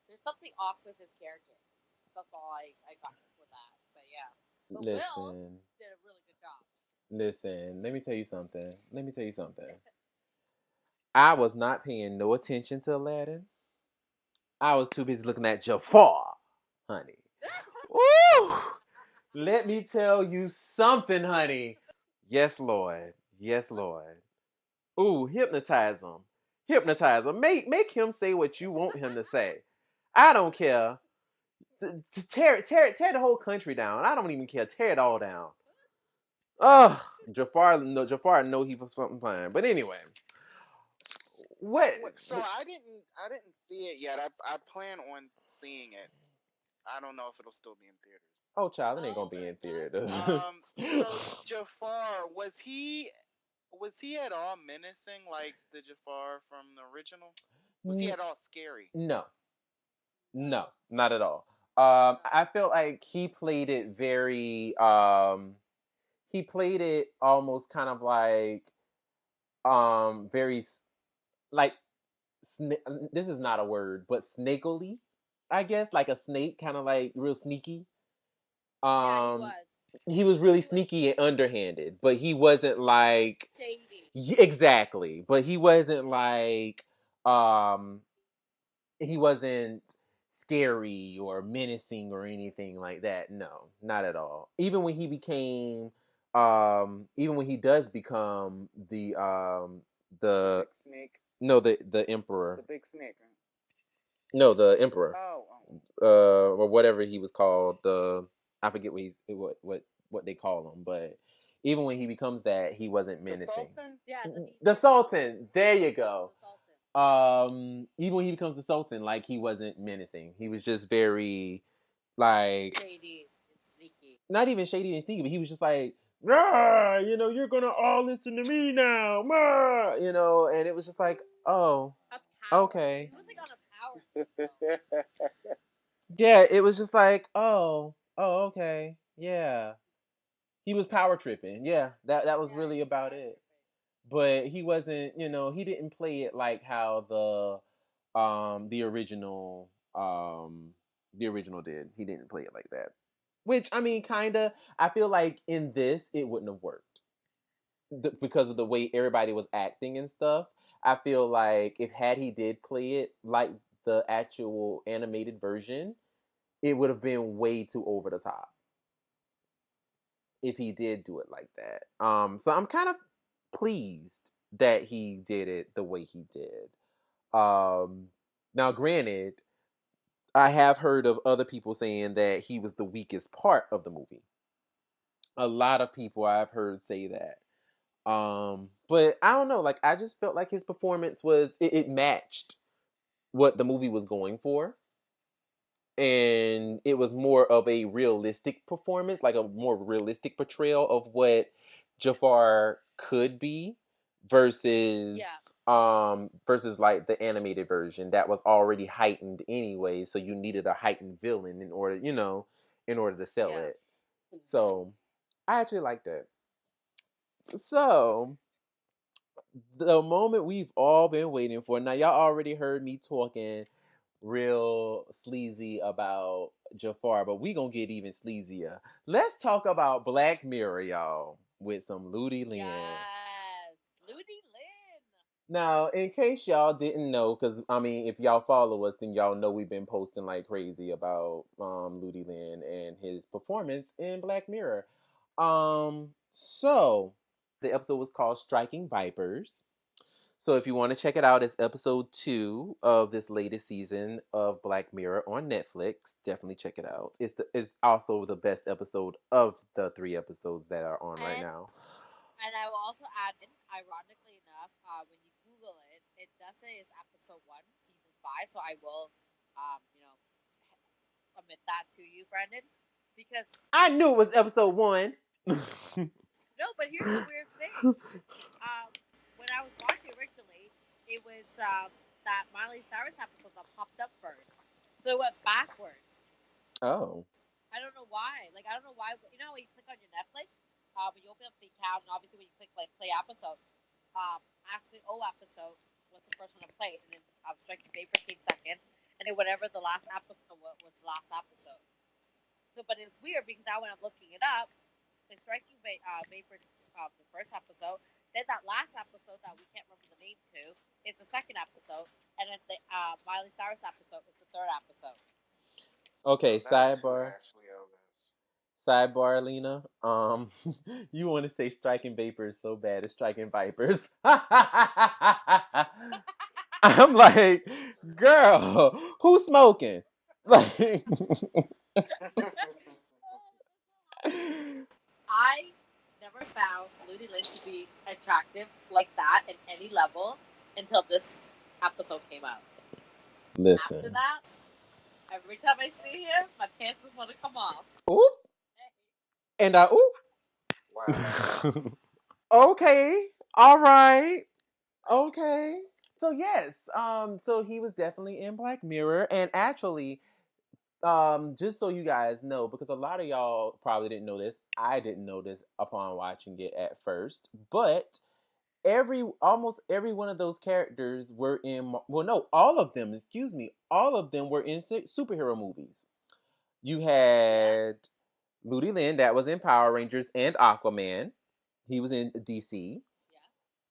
Speaker 2: There's something off with his character. That's all I got with that. But yeah. But Will
Speaker 1: Listen.
Speaker 2: did a really good job.
Speaker 1: Listen. Let me tell you something. Let me tell you something. I was not paying no attention to Aladdin. I was too busy looking at Jafar, honey. Woo! Let me tell you something, honey. Yes, Lord. Yes, Lord. Ooh, hypnotize him. Hypnotize him. Make him say what you want him to say. I don't care. Just tear the whole country down. I don't even care. Tear it all down. Ugh. Jafar know he was fucking fine. But anyway, what?
Speaker 4: So I didn't see it yet. I plan on seeing it. I don't know if it'll still be in theaters.
Speaker 1: Oh, child, it ain't gonna
Speaker 2: Oh
Speaker 1: be
Speaker 2: my
Speaker 1: in
Speaker 2: gosh.
Speaker 1: theaters.
Speaker 4: So Jafar was he at all menacing like the Jafar from the original? Was he at all scary?
Speaker 1: No, no, not at all. I feel like he played it very. He played it almost kind of like very like this is not a word, but snakily, I guess, like a snake, kind of like real sneaky.
Speaker 2: Yeah, he
Speaker 1: Um,
Speaker 2: was.
Speaker 1: he was really
Speaker 2: He was
Speaker 1: sneaky and underhanded, but he wasn't
Speaker 2: he was like
Speaker 1: like
Speaker 2: shady.
Speaker 1: exactly, but he wasn't like um he wasn't scary or menacing or anything like that. No, not at all. Even when he does become
Speaker 4: The
Speaker 1: the
Speaker 4: big snake.
Speaker 1: no the emperor.
Speaker 4: The big snake.
Speaker 1: No, the emperor.
Speaker 4: Oh, oh.
Speaker 1: Or whatever he was called. I forget what they call him, but even when he becomes that, he wasn't
Speaker 4: The
Speaker 1: menacing.
Speaker 4: Sultan?
Speaker 2: Yeah,
Speaker 1: The Sultan. There you go.
Speaker 2: The Sultan.
Speaker 1: Even when he becomes the Sultan, like he wasn't menacing. He was just very like
Speaker 2: Shady and sneaky.
Speaker 1: not even shady and sneaky, but he was just like, "Rah, you're gonna all listen to me now, Rah," and it was just like, oh,
Speaker 2: A power.
Speaker 1: okay.
Speaker 2: He was like on a power trip, though.
Speaker 1: Yeah, it was just like, oh, okay, yeah. He was power tripping. Yeah, that was
Speaker 2: Yeah, he
Speaker 1: really
Speaker 2: was
Speaker 1: about
Speaker 2: power
Speaker 1: it.
Speaker 2: tripping.
Speaker 1: But he wasn't, he didn't play it like how the original the original did. He didn't play it like that. Which I mean, kind of. I feel like in this it wouldn't have worked because of the way everybody was acting and stuff. I feel like if had he did play it like the actual animated version, it would have been way too over the top if he did do it like that. So I'm kind of pleased that he did it the way he did. Um, Now, granted, I have heard of other people saying that he was the weakest part of the movie. A lot of people I've heard say that. But I don't know. Like, I just felt like his performance it matched what the movie was going for, and it was more of a realistic performance, like a more realistic portrayal of what Jafar could be versus
Speaker 2: Yeah.
Speaker 1: versus like the animated version that was already heightened anyway, so you needed a heightened villain in order to sell
Speaker 2: Yeah.
Speaker 1: it. So I actually liked it. So the moment we've all been waiting for. Now y'all already heard me talking real sleazy about Jafar, but we gonna get even sleazier. Let's talk about Black Mirror, y'all, with some Ludi Lin.
Speaker 2: Yes. Ludi Lin.
Speaker 1: Now, in case y'all didn't know, because I mean, if y'all follow us, then y'all know we've been posting like crazy about Ludi Lin and his performance in Black Mirror. So the episode was called Striking Vipers. So if you want to check it out, it's episode 2 of this latest season of Black Mirror on Netflix. Definitely check it out. It's also the best episode of the 3 episodes that are on right
Speaker 2: And
Speaker 1: now.
Speaker 2: and I will also add in, ironically enough, when you Google it, it does say it's episode 1, season 5. So I will, you know, admit that to you, Brandon, because
Speaker 1: I knew it was episode 1.
Speaker 2: no. But here's the weird thing. When I was watching originally, it was that Miley Cyrus episode that popped up first, so it went backwards.
Speaker 1: Oh.
Speaker 2: I don't know why. Like I don't know why. You know when you click on your Netflix, when you open up the account, and obviously when you click like play episode, actually O episode was the first one to play, and then Striking Vapors came second, and then whatever the last episode was the last episode. So, but it's weird because now when I'm looking it up, the Vapors, the first episode. Then that last episode that we can't remember the name to is the second episode, and then the Miley Cyrus episode is the third episode.
Speaker 1: Okay,
Speaker 3: So that's who
Speaker 1: sidebar.
Speaker 3: Ashley O is.
Speaker 1: Sidebar, Lena. You want to say striking vapors so bad it's striking vipers. I'm like, girl, who's smoking? Like,
Speaker 2: I never found Ludi Lin to be attractive like that at any level until this episode came out. After
Speaker 1: listen.
Speaker 2: that, every time I see him, my pants just want to come off.
Speaker 1: Oop, and
Speaker 3: Wow.
Speaker 1: oop. Okay, all right, okay. So yes, so he was definitely in Black Mirror, and actually, just so you guys know, because a lot of y'all probably didn't know this, I didn't know this upon watching it at first, but almost every one of those characters were in, well, no, all of them, excuse me, all of them were in superhero movies. You
Speaker 2: Yeah.
Speaker 1: had Ludi Lin, that was in Power Rangers and Aquaman. He was in DC.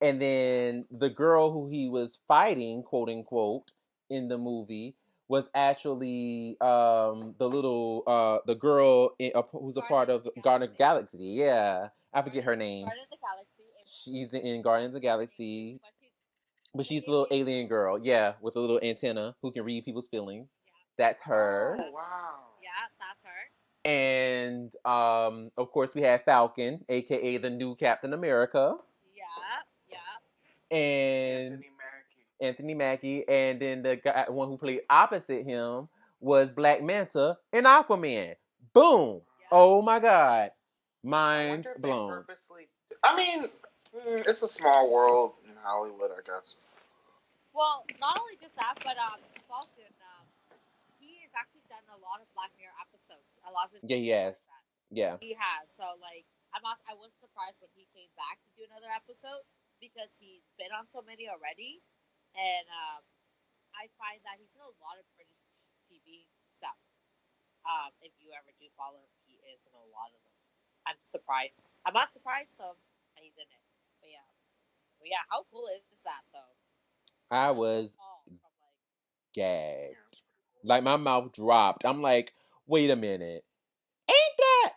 Speaker 2: Yeah.
Speaker 1: And then the girl who he was fighting, quote unquote, in the movie was actually the little the girl who's a part
Speaker 2: Guardian of
Speaker 1: of
Speaker 2: the
Speaker 1: Guardian of the
Speaker 2: Galaxy.
Speaker 1: Galaxy. Yeah, I forget her
Speaker 2: Guardian,
Speaker 1: name.
Speaker 2: Guardian of the Galaxy, and
Speaker 1: She's in
Speaker 2: I
Speaker 1: Guardians of the
Speaker 2: forget her name too,
Speaker 1: Galaxy,
Speaker 2: but she's
Speaker 1: but
Speaker 2: the
Speaker 1: she's the little
Speaker 2: alien
Speaker 1: alien
Speaker 2: girl.
Speaker 1: girl. Yeah, with a little antenna who can read people's feelings.
Speaker 2: Yeah,
Speaker 1: That's her.
Speaker 3: Oh wow.
Speaker 2: yeah, that's her.
Speaker 1: And of course, we had Falcon, aka the new Captain America,
Speaker 2: Yeah, yeah,
Speaker 1: and
Speaker 3: Anthony Mackie.
Speaker 1: Anthony Mackie, and then the guy, one who played opposite him was Black Manta and Aquaman. Boom!
Speaker 2: yeah.
Speaker 1: Oh my God,
Speaker 3: I
Speaker 1: mind
Speaker 3: wonder if they
Speaker 1: blown.
Speaker 3: purposely. I mean, it's a small world in Hollywood, I guess.
Speaker 2: Well, not only just that, but Falcon, he has actually done a lot of Black Mirror episodes. A lot of his
Speaker 1: Yeah,
Speaker 2: main
Speaker 1: he has.
Speaker 2: characters that
Speaker 1: Yeah,
Speaker 2: he has. So like, I wasn't surprised when he came back to do another episode because he's been on so many already, and I find that he's in a lot of British TV stuff. If you ever do follow him, he is in a lot of them. I'm surprised. I'm not surprised, so he's in it. But yeah, how cool is that though?
Speaker 1: I
Speaker 2: The
Speaker 1: was
Speaker 2: call from like,
Speaker 3: Yeah,
Speaker 1: gagged.
Speaker 3: it's pretty cool.
Speaker 1: Like my mouth dropped. I'm like, wait a minute. Ain't that?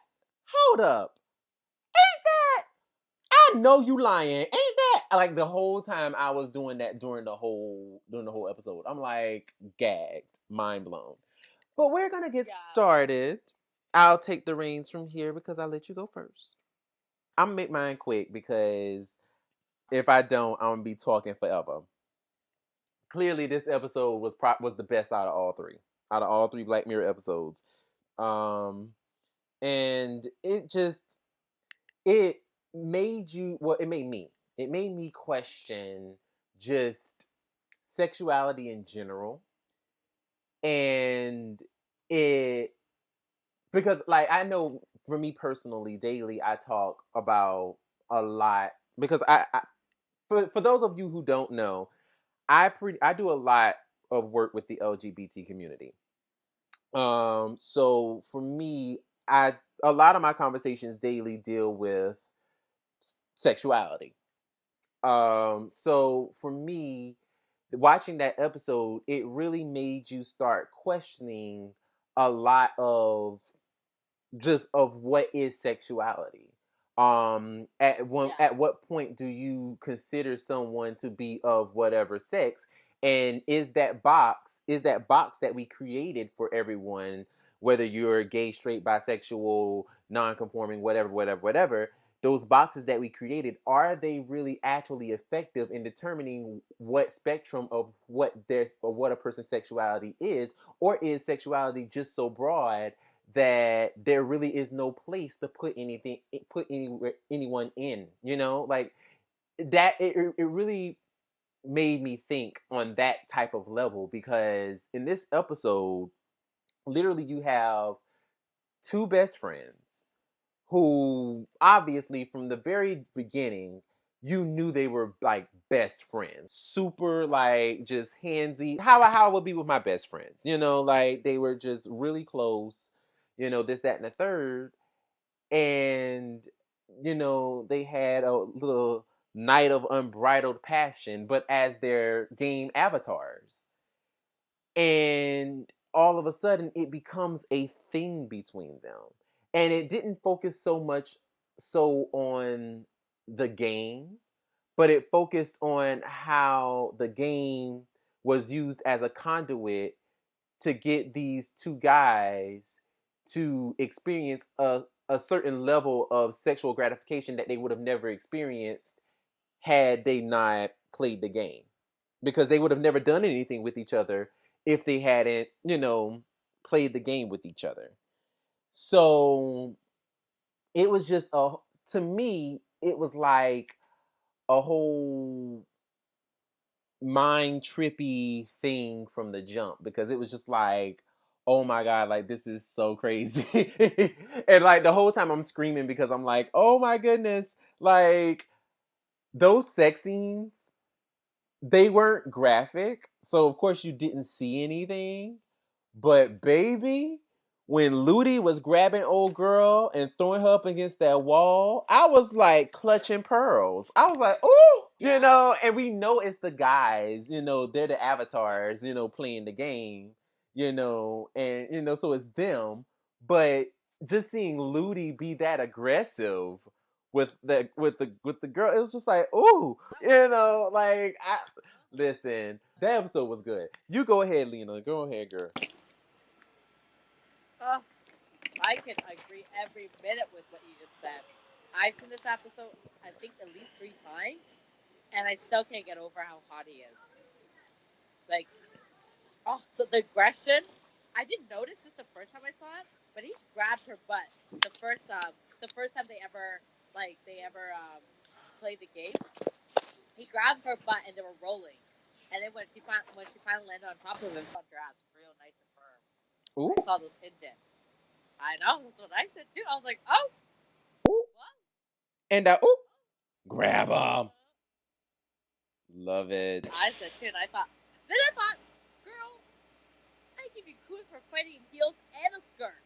Speaker 1: Hold up. Ain't that? I know you lying. Ain't that? Like the whole time I was doing that during the whole episode. I'm like gagged, mind blown. But we're gonna get
Speaker 2: yeah,
Speaker 1: started. I'll take the reins from here because I let you go first. I'm gonna make mine quick because if I don't, I'm gonna be talking forever. Clearly, this episode was the best out of all three. Out of all three Black Mirror episodes, um, and it made you well. It made me question just sexuality in general, and it because like I know for me personally, daily I talk about a lot because for those of you who don't know, I do a lot of work with the LGBT community. So for me, I a lot of my conversations daily deal with sexuality. So for me, watching that episode, it really made you start questioning a lot of just of what is sexuality.
Speaker 2: yeah,
Speaker 1: At what point do you consider someone to be of whatever sex, and is that box that we created for everyone, whether you're gay, straight, bisexual, non-conforming, whatever, those boxes that we created, are they really actually effective in determining what spectrum of what a person's sexuality is, or is sexuality just so broad that there really is no place to put anyone in, like that. It really made me think on that type of level, because in this episode, literally you have two best friends who obviously from the very beginning you knew they were like best friends, super like just handsy, how I would be with my best friends, like they were just really close, this, that, and the third. And they had a little night of unbridled passion, but as their game avatars. And all of a sudden it becomes a thing between them, and it didn't focus so much so on the game, but it focused on how the game was used as a conduit to get these two guys to experience a certain level of sexual gratification that they would have never experienced had they not played the game, because they would have never done anything with each other if they hadn't, played the game with each other. So it was just to me, it was like a whole mind trippy thing from the jump, because it was just like, oh my God, like this is so crazy. And like the whole time I'm screaming because I'm like, oh my goodness, like those sex scenes, they weren't graphic, so of course you didn't see anything. But baby, when Ludi was grabbing old girl and throwing her up against that wall, I was like clutching pearls. I was like, oh,
Speaker 2: yeah,
Speaker 1: and we know it's the guys, they're the avatars, playing the game. and so it's them, but just seeing Ludi be that aggressive with the girl, it was just like, ooh, like I listen, that episode was good. You go ahead, Lena. Go ahead, girl.
Speaker 2: Oh, I can agree every minute with what you just said. I've seen this episode, I think, at least 3 times, and I still can't get over how hot he is. Like, oh, so the aggression. I didn't notice this the first time I saw it, but he grabbed her butt the first time they ever played the game. He grabbed her butt and they were rolling, and then when she finally landed on top of him, felt her ass real nice and firm. I
Speaker 1: Ooh,
Speaker 2: saw those indents. I know that's what I said too. I was like, oh,
Speaker 1: ooh,
Speaker 2: what?
Speaker 1: and ooh, grab him. Love it.
Speaker 2: I said too, and I thought, girl, I give you kudos for fighting in heels and a skirt.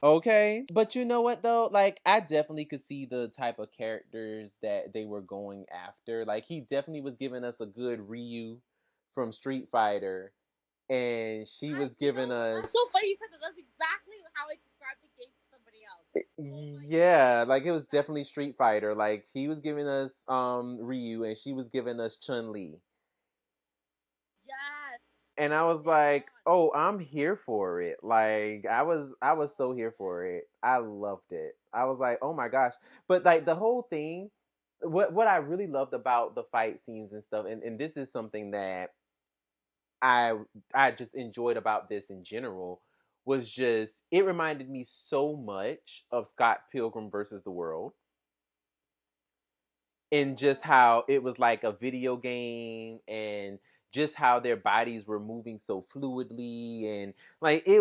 Speaker 1: Okay, but you know what though? Like, I definitely could see the type of characters that they were going after. Like, he definitely was giving us a good Ryu from Street Fighter, and she was giving
Speaker 2: That's so
Speaker 1: us,
Speaker 2: funny. You said that. That's exactly how I described the game to somebody else. Oh my
Speaker 1: yeah,
Speaker 2: god,
Speaker 1: like it was definitely Street Fighter. Like, he was giving us Ryu, and she was giving us Chun Li.
Speaker 2: yes,
Speaker 1: And I was
Speaker 2: dead
Speaker 1: like,
Speaker 2: on.
Speaker 1: "Oh, I'm here for it." Like, I was so here for
Speaker 2: Yes,
Speaker 1: it. I loved it. I was like, "Oh my gosh." But like the whole thing, what I really loved about the fight scenes and stuff, and this is something that I I just enjoyed about this in general, was just it reminded me so much of Scott Pilgrim versus the World, and just how it was like a video game, and just how their bodies were moving so fluidly, and like
Speaker 2: yeah,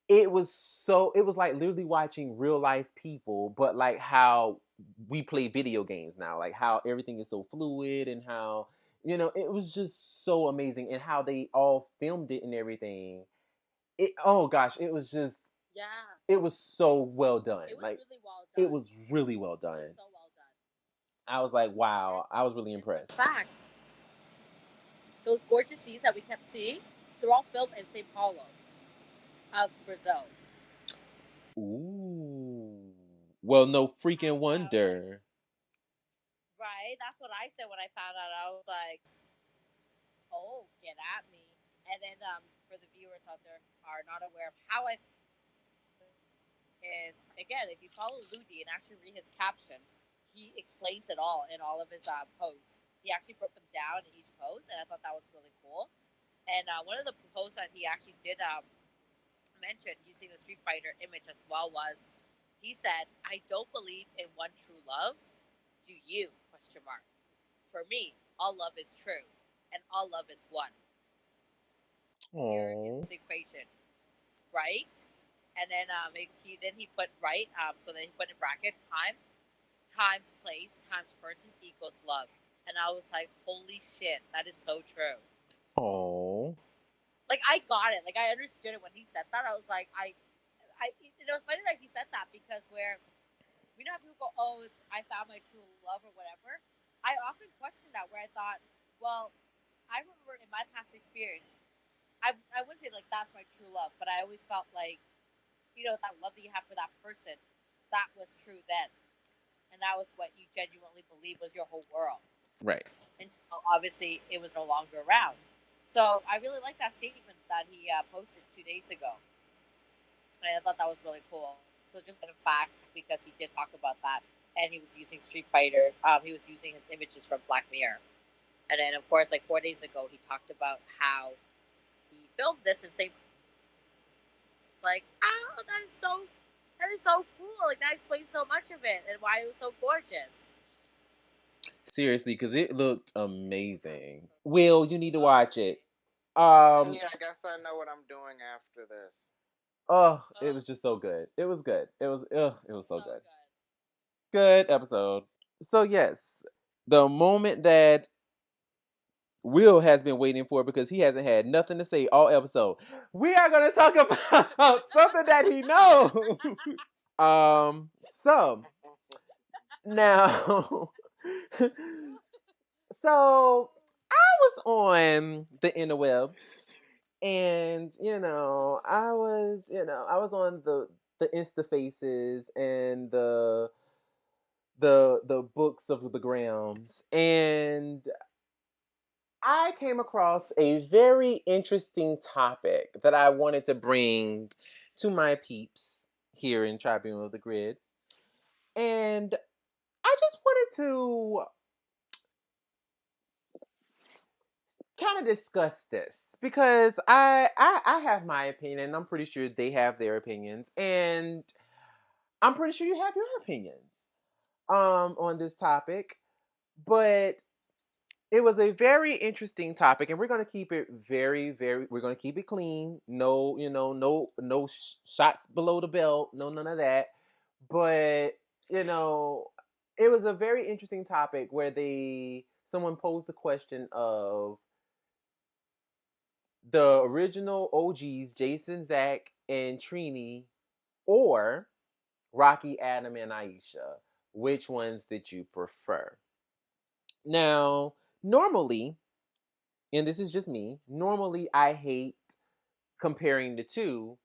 Speaker 1: it was like literally watching real life people, but like how we play video games now, like how everything is so fluid, and how it was just so amazing, and how they all filmed it and everything. Oh gosh,
Speaker 2: yeah.
Speaker 1: it was so well done.
Speaker 2: It was
Speaker 1: Like,
Speaker 2: really well
Speaker 1: it
Speaker 2: done.
Speaker 1: was really well
Speaker 2: It was
Speaker 1: done.
Speaker 2: so well done.
Speaker 1: I was like,
Speaker 2: And
Speaker 1: wow, I was really
Speaker 2: and fun
Speaker 1: impressed.
Speaker 2: fact, those gorgeous scenes that we kept seeing, they're all filmed in Sao Paulo of Brazil.
Speaker 1: Ooh. Well, no freaking
Speaker 2: That's why I was like,
Speaker 1: wonder.
Speaker 2: right. That's what I said when I found out. I was like, oh, get at me. And then for the viewers out there are not aware of how I is again, if you follow Ludi and actually read his captions, he explains it all in all of his posts. He actually broke them down in each post, and I thought that was really cool. And one of the posts that he actually did mention using the Street Fighter image as well was he said, "I don't believe in one true love. Do you? Question mark. For me, all love is true, and all love is one. Here is
Speaker 1: Oh.
Speaker 2: the equation, right?" And then he put right. So then he put in bracket time times place times person equals love. And I was like, holy shit, that is so true.
Speaker 1: Oh.
Speaker 2: Like I got it. Like I understood it when he said that. I was like, it was funny that he said that because where you know how people go, oh, I found my true love or whatever. I often questioned that where I thought, well, I remember in my past experience, I wouldn't say like that's my true love, but I always felt like, that love that you have for that person, that was true then. And that was what you genuinely believed was your whole world.
Speaker 1: Right.
Speaker 2: Until obviously it was no longer around. So I really like that statement that he posted 2 days ago. And I thought that was really cool. So just a fact because he did talk about that, and he was using Street Fighter. He was using his images from Black Mirror, and then of course, like 4 days ago, he talked about how he filmed this and say, "It's like, oh, that is so cool. Like that explains so much of it and why it was so gorgeous."
Speaker 1: Seriously, because it looked amazing. Will, you need to
Speaker 2: Oh,
Speaker 1: watch it.
Speaker 3: Yeah, I guess I know what I'm doing after this.
Speaker 1: Oh, it
Speaker 2: oh,
Speaker 1: was just so good. It was good. It was so
Speaker 2: so
Speaker 1: good.
Speaker 2: good.
Speaker 1: Good episode. So yes, the moment that Will has been waiting for, because he hasn't had nothing to say all episode. We are gonna talk about something that he knows. So now, so I was on the interwebs, And I was on the Insta Faces and the books of the Grams, and I came across a very interesting topic that I wanted to bring to my peeps here in Tribunal of the Grid. And I just wanted to kind of discuss this because I have my opinion and I'm pretty sure they have their opinions, and I'm pretty sure you have your opinions on this topic. But it was a very interesting topic, and we're going to keep it we're going to keep it clean. No, no shots below the belt, no none of that. But, you know, it was a very interesting topic where someone posed the question of the original OGs, Jason, Zack, and Trini, or Rocky, Adam, and Aisha. Which ones did you prefer? Now, normally, and this is just me, normally I hate comparing the two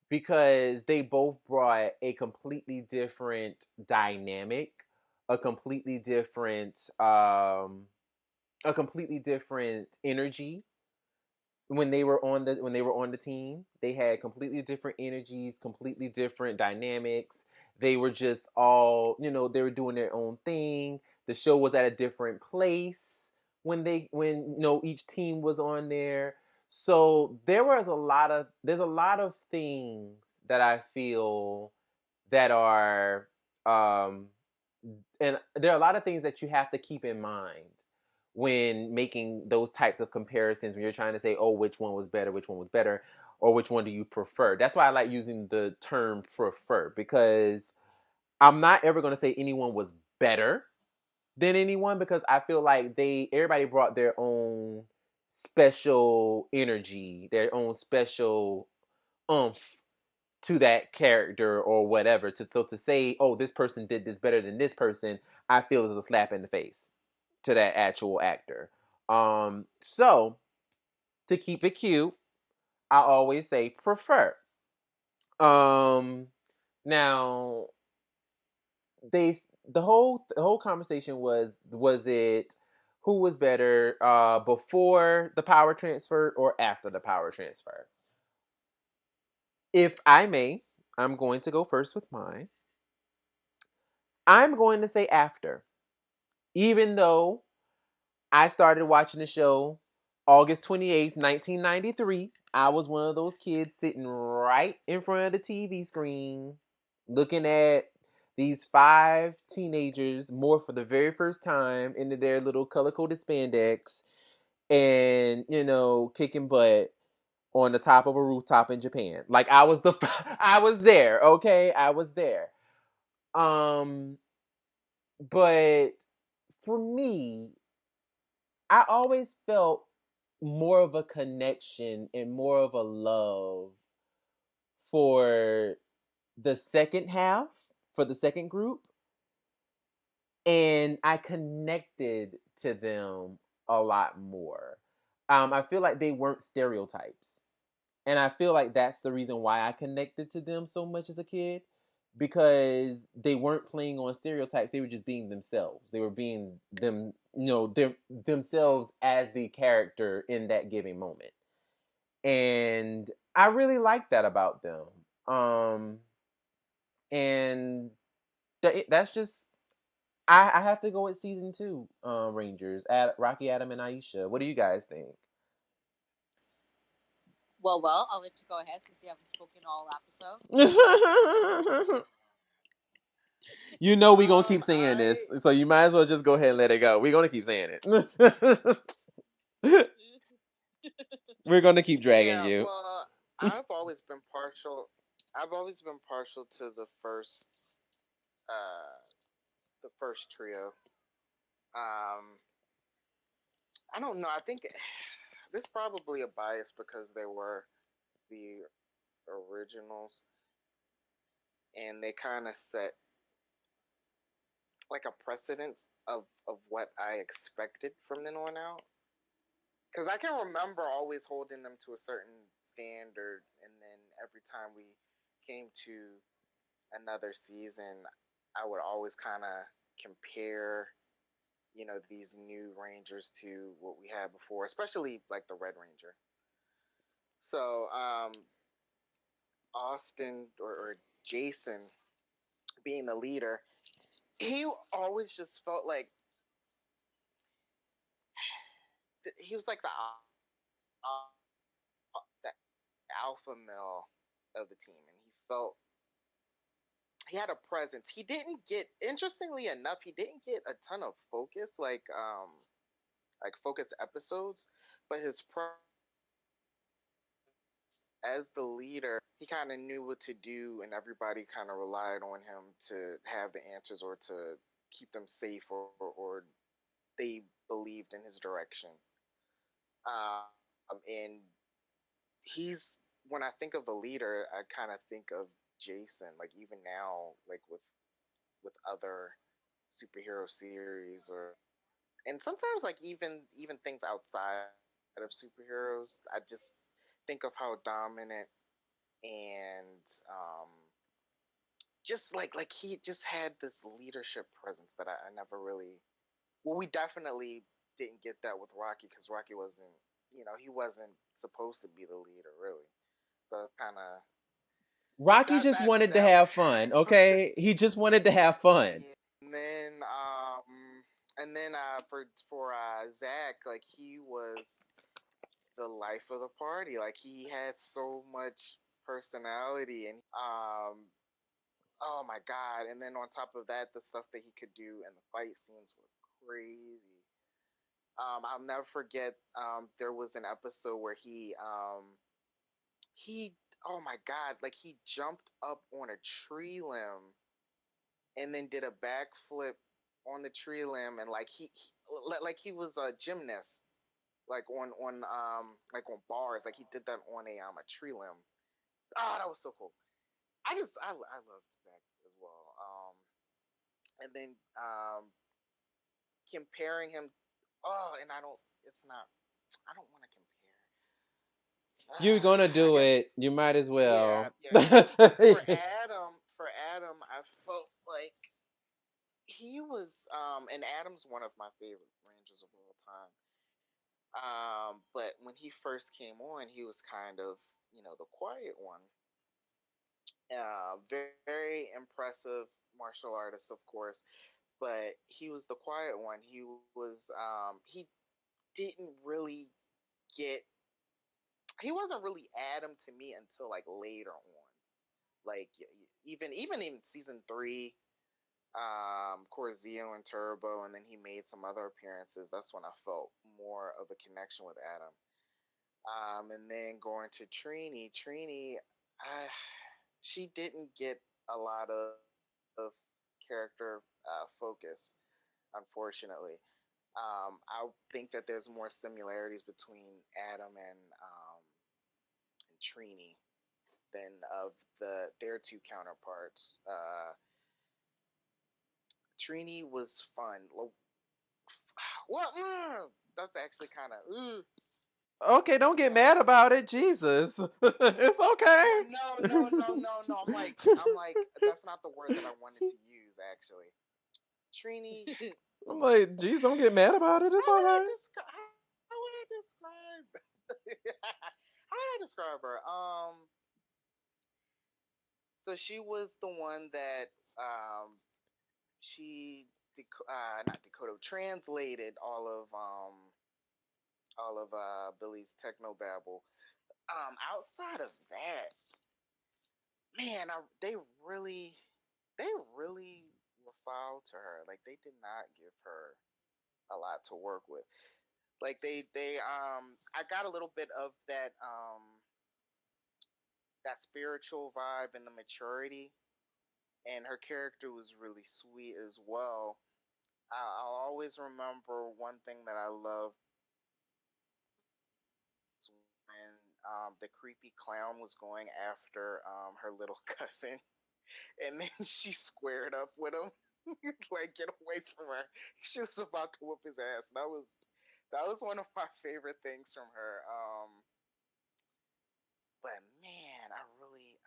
Speaker 1: because they both brought a completely different dynamic, a completely different a completely different energy when they were on the team. They had completely different energies, completely different dynamics. They were just all, they were doing their own thing. The show was at a different place when each team was on there. So there's a lot of things that I feel that are um and there are a lot of things that you have to keep in mind when making those types of comparisons when you're trying to say, oh, which one was better, which one was better, or which one do you prefer. That's why I like using the term prefer, because I'm not ever going to say anyone was better than anyone, because I feel like everybody brought their own special energy, their own special oomph to that character or whatever. To say, oh, this person did this better than this person, I feel is a slap in the face to that actual actor. So to keep it cute, I always say prefer. Um, Now they the whole conversation was it who was better before the power transfer or after the power transfer? If I may, I'm going to go first with mine. I'm going to say after. Even though I started watching the show August 28th, 1993, I was one of those kids sitting right in front of the TV screen looking at these five teenagers morph for the very first time into their little color coded spandex and, kicking butt on the top of a rooftop in Japan. Like I was there, okay? I was there. Um but for me, I always felt more of a connection and more of a love for the second half, for the second group, and I connected to them a lot more. I feel like they weren't stereotypes. And I feel like that's the reason why I connected to them so much as a kid, because they weren't playing on stereotypes. They were just being themselves. They were being themselves as the character in that given moment. And I really like that about them. Um, and that's just I have to go with season two, Rangers at Rocky, Adam, and Aisha. What do you guys think?
Speaker 2: Well, I'll let you go ahead since you haven't spoken all episode.
Speaker 1: You know we gonna keep saying
Speaker 4: I
Speaker 1: this, so you might as well just go ahead and let it go. We're gonna keep saying it. We're gonna keep dragging
Speaker 4: yeah,
Speaker 1: you.
Speaker 4: well, I've always been partial. I've always been partial to uh, the first trio. Um, I don't know. I think this is probably a bias because they were the originals, and they kind of set like a precedence of what I expected from then on out. because I can remember always holding them to a certain standard, and then every time we came to another season, I would always kind of compare, these new Rangers to what we had before, especially like the Red Ranger. So, Austin or Jason being the leader, he always just felt like he was like the alpha male of the team, and he had a presence. He didn't get, interestingly enough, he didn't get a ton of focus, like focus episodes, but his presence as the leader, he kind of knew what to do, and everybody kind of relied on him to have the answers or to keep them safe, or they believed in his direction. And he's when I think of a leader, I kind of think of Jason. Like even now, like with other superhero series, and sometimes like even things outside of superheroes, I just think of how dominant and just like he just had this leadership presence that I never really. Well, we definitely didn't get that with Rocky because Rocky wasn't, he wasn't supposed to be the leader really. So kind of
Speaker 1: Rocky
Speaker 4: that
Speaker 1: just
Speaker 4: that
Speaker 1: wanted to
Speaker 4: that
Speaker 1: have fun, okay? He just wanted to have fun.
Speaker 4: yeah. And then for Zack, like he was the life of the party. Like he had so much personality, and oh my god! And then on top of that, the stuff that he could do and the fight scenes were crazy. I'll never forget. There was an episode where he oh my god, like he jumped up on a tree limb and then did a backflip on the tree limb, and like he was a gymnast, like on bars, like he did that on a tree limb. Oh, that was so cool. I loved Zach as well. And then comparing him, oh, and I don't. It's not. I don't want to compare.
Speaker 1: You're gonna
Speaker 4: I
Speaker 1: do
Speaker 4: guess
Speaker 1: it. You might as
Speaker 4: yeah,
Speaker 1: well.
Speaker 4: yeah. For Adam, I felt like he was and Adam's one of my favorite Rangers of all time. But when he first came on, he was kind of, the quiet one. Very impressive martial artist, of course, but he was the quiet one. He didn't really get he wasn't really Adam to me until like later on. Like even in season 3, of course Zeo and Turbo, and then he made some other appearances. That's when I felt more of a connection with Adam. And then going to Trini, I, she didn't get a lot of character focus, unfortunately. I think that there's more similarities between Adam and Trini than of their two counterparts. Trini was fun. Well, that's actually kind of.
Speaker 1: Okay, don't get mad
Speaker 4: Um,
Speaker 1: about it. Jesus. It's
Speaker 4: well,
Speaker 1: okay.
Speaker 4: no. I'm like, that's not the word that I wanted to use. Actually, Trini.
Speaker 1: I'm like, geez, don't get mad about it. It's
Speaker 4: How
Speaker 1: all
Speaker 4: would I
Speaker 1: right.
Speaker 4: describe? How would I describe? How would I describe her? So she was the one that she not Dakota translated all of Billy's techno babble. Outside of that, man, really they really were foul to her. Like they did not give her a lot to work with. Like I got a little bit of that spiritual vibe and the maturity, and her character was really sweet as well. I'll always remember one thing that I loved was when the creepy clown was going after her little cousin, and then she squared up with him, like get away from her. She was about to whoop his ass. That was one of my favorite things from her. But man, I really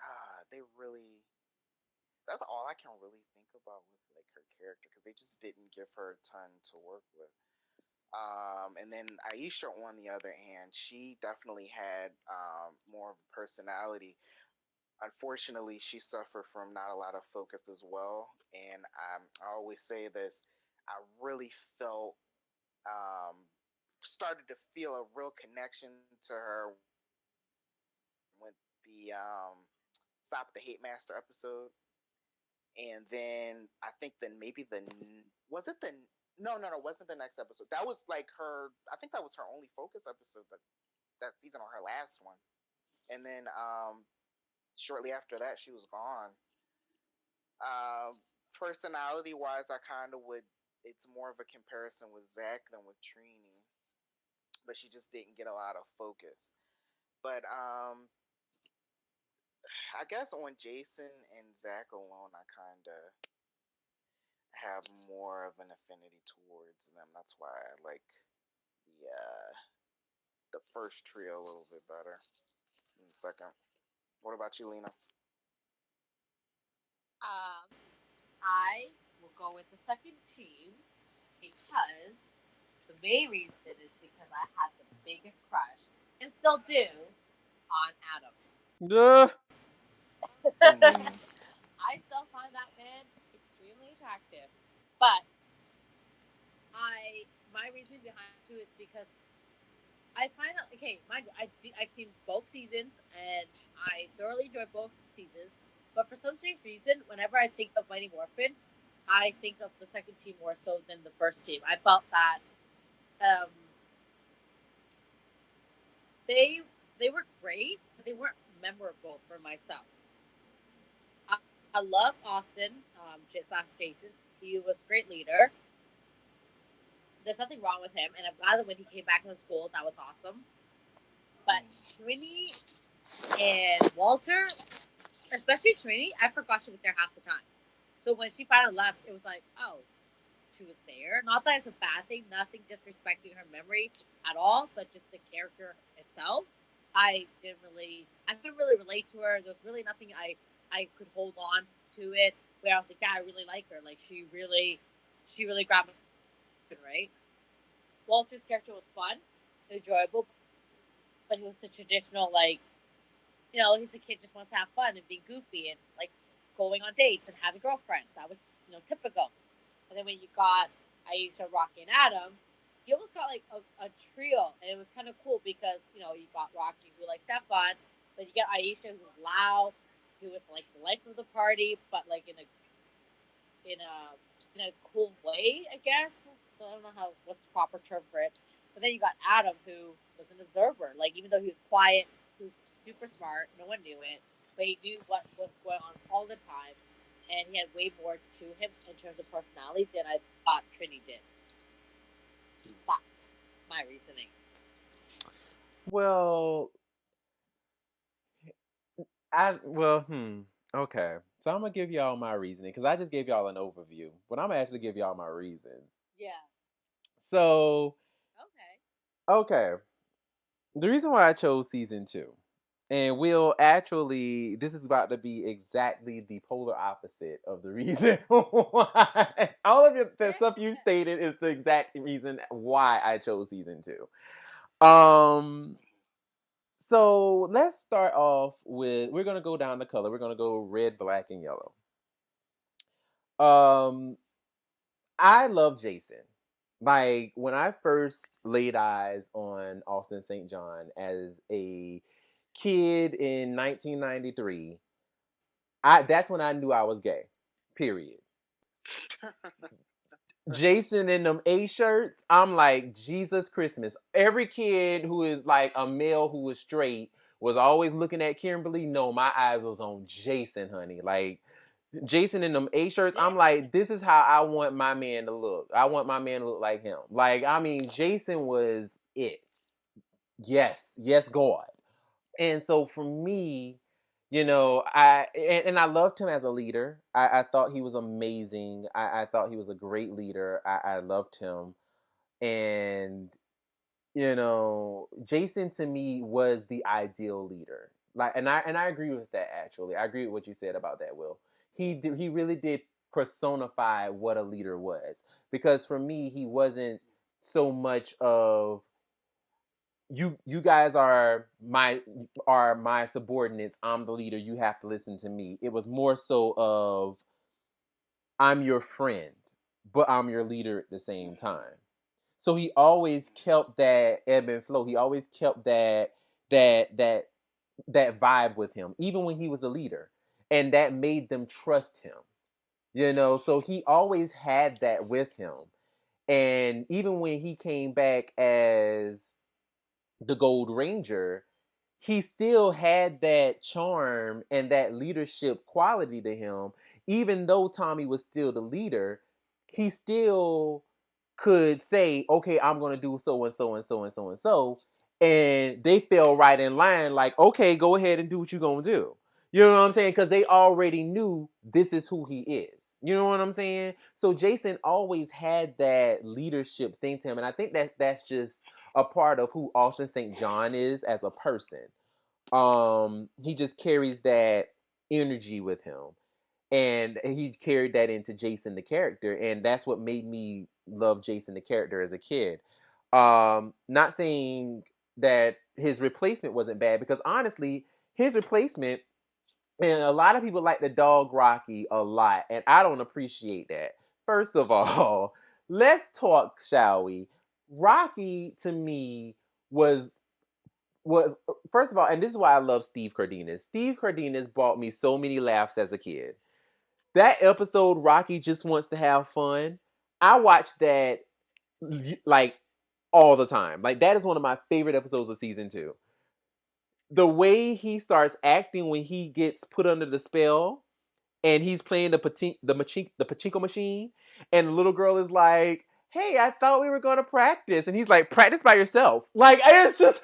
Speaker 4: they really that's all I can really think about with like her character because they just didn't give her a ton to work with. And then Aisha, on the other hand, she definitely had more of a personality. Unfortunately, she suffered from not a lot of focus as well. And I always say this: I really felt um, started to feel a real connection to her with the Stop the Hate Master episode, and then I think then maybe the was it the no, it wasn't the next episode. That was like her. I think that was her only focus episode that season, or her last one. And then shortly after that, she was gone. Personality wise, I kind of would. It's more of a comparison with Zack than with Trini, but she just didn't get a lot of focus. But I guess on Jason and Zack alone, I kind of have more of an affinity towards them. That's why I like the first trio a little bit better than the second. What about you, Lena?
Speaker 2: Um, I will go with the second team because the main reason is because I had the biggest crush and still do on Adam.
Speaker 1: Duh.
Speaker 3: Mm.
Speaker 2: I still find that man extremely attractive. But my reasoning behind it too is because I find out okay, mind you, I've seen both seasons and I thoroughly enjoyed both seasons. But for some strange reason, whenever I think of Mighty Morphin, I think of the second team more so than the first team. I felt that um, they they were great, but they weren't memorable for myself. I, I love Austin, just last Jason. He was a great leader. There's nothing wrong with him, and I'm glad that when he came back into school, that was awesome. But Trini and Walter, especially Trini, I forgot she was there half the time. So when she finally left, it was like, oh, she was there. Not that it's a bad thing, nothing disrespecting her memory at all, but just the character itself. I couldn't really relate to her. There's really nothing I could hold on to it where I was like, yeah, I really like her. Like she really grabbed me, right? Walter's character was fun, enjoyable, but he was the traditional like, he's a kid just wants to have fun and be goofy and like going on dates and having girlfriends. That was typical. And then when you got Aisha, Rocky, and Adam, you almost got like a trio, and it was kind of cool because you got Rocky who likes to have fun, but you got Aisha who's loud, who was like the life of the party, but like in a in a cool way, I guess. So I don't know what's the proper term for it. But then you got Adam who was an observer. Like even though he was quiet, he was super smart. No one knew it, but he knew what was going on all the time, and he had way more to him in terms of personality than I thought Trini did. That's my reasoning.
Speaker 1: Well, Okay. So I'm gonna give y'all my reasoning because I just gave y'all an overview, but I'm gonna actually give y'all my reasons.
Speaker 2: Yeah.
Speaker 1: So,
Speaker 2: Okay.
Speaker 1: okay, the reason why I chose season two, and will actually, this is about to be exactly the polar opposite of the reason why all of the
Speaker 2: Yeah.
Speaker 1: stuff you stated is the exact reason why I chose season two. Um, so let's start off with we're gonna go down the color. We're gonna go red, black, and yellow. Um, I love Jason. Like when I first laid eyes on Austin St. John as a kid in 1993, I that's when I knew I was gay. Period. Jason in them A shirts, I'm like, Jesus Christmas. Every kid who is like a male who was straight was always looking at Kimberly. No, my eyes was on Jason, honey. Like Jason in them A shirts,
Speaker 2: Yeah.
Speaker 1: I'm like, this is how I want my man to look. I want my man to look like him. Like, I mean, Jason was it. Yes, yes, God. And so for me, and I loved him as a leader. I thought he was amazing. I thought he was a great leader. I loved him. And Jason to me was the ideal leader. Like, and I agree with that. Actually, I agree with what you said about that, Will. He really did personify what a leader was, because for me he wasn't so much of you guys are my subordinates, I'm the leader, you have to listen to me. It was more so of, I'm your friend, but I'm your leader at the same time. So he always kept that ebb and flow. He always kept that that that vibe with him, even when he was the leader, and that made them trust him. So he always had that with him, and even when he came back as the Gold Ranger, he still had that charm and that leadership quality to him. Even though Tommy was still the leader, he still could say, okay, I'm going to do so and so and so and so and so. And they fell right in line, like, okay, go ahead and do what you're going to do. You know what I'm saying? Because they already knew this is who he is. You know what I'm saying? So Jason always had that leadership thing to him. And I think that's just a part of who Austin St. John is as a person. He just carries that energy with him, and he carried that into Jason the character, and that's what made me love Jason the character as a kid. Not saying that his replacement wasn't bad, because honestly, his replacement, and a lot of people like the dog Rocky a lot, and I don't appreciate that. First of all, let's talk, shall we? Rocky to me was was first of all, and this is why I love Steve Cardenas. Steve Cardenas brought me so many laughs as a kid. That episode, Rocky just wants to have fun. I watch that like all the time. Like, that is one of my favorite episodes of season two. The way he starts acting when he gets put under the spell, and he's playing the pachinko machine, and the little girl is like, "Hey, I thought we were going to practice," and he's like, "Practice by yourself." Like, it's just,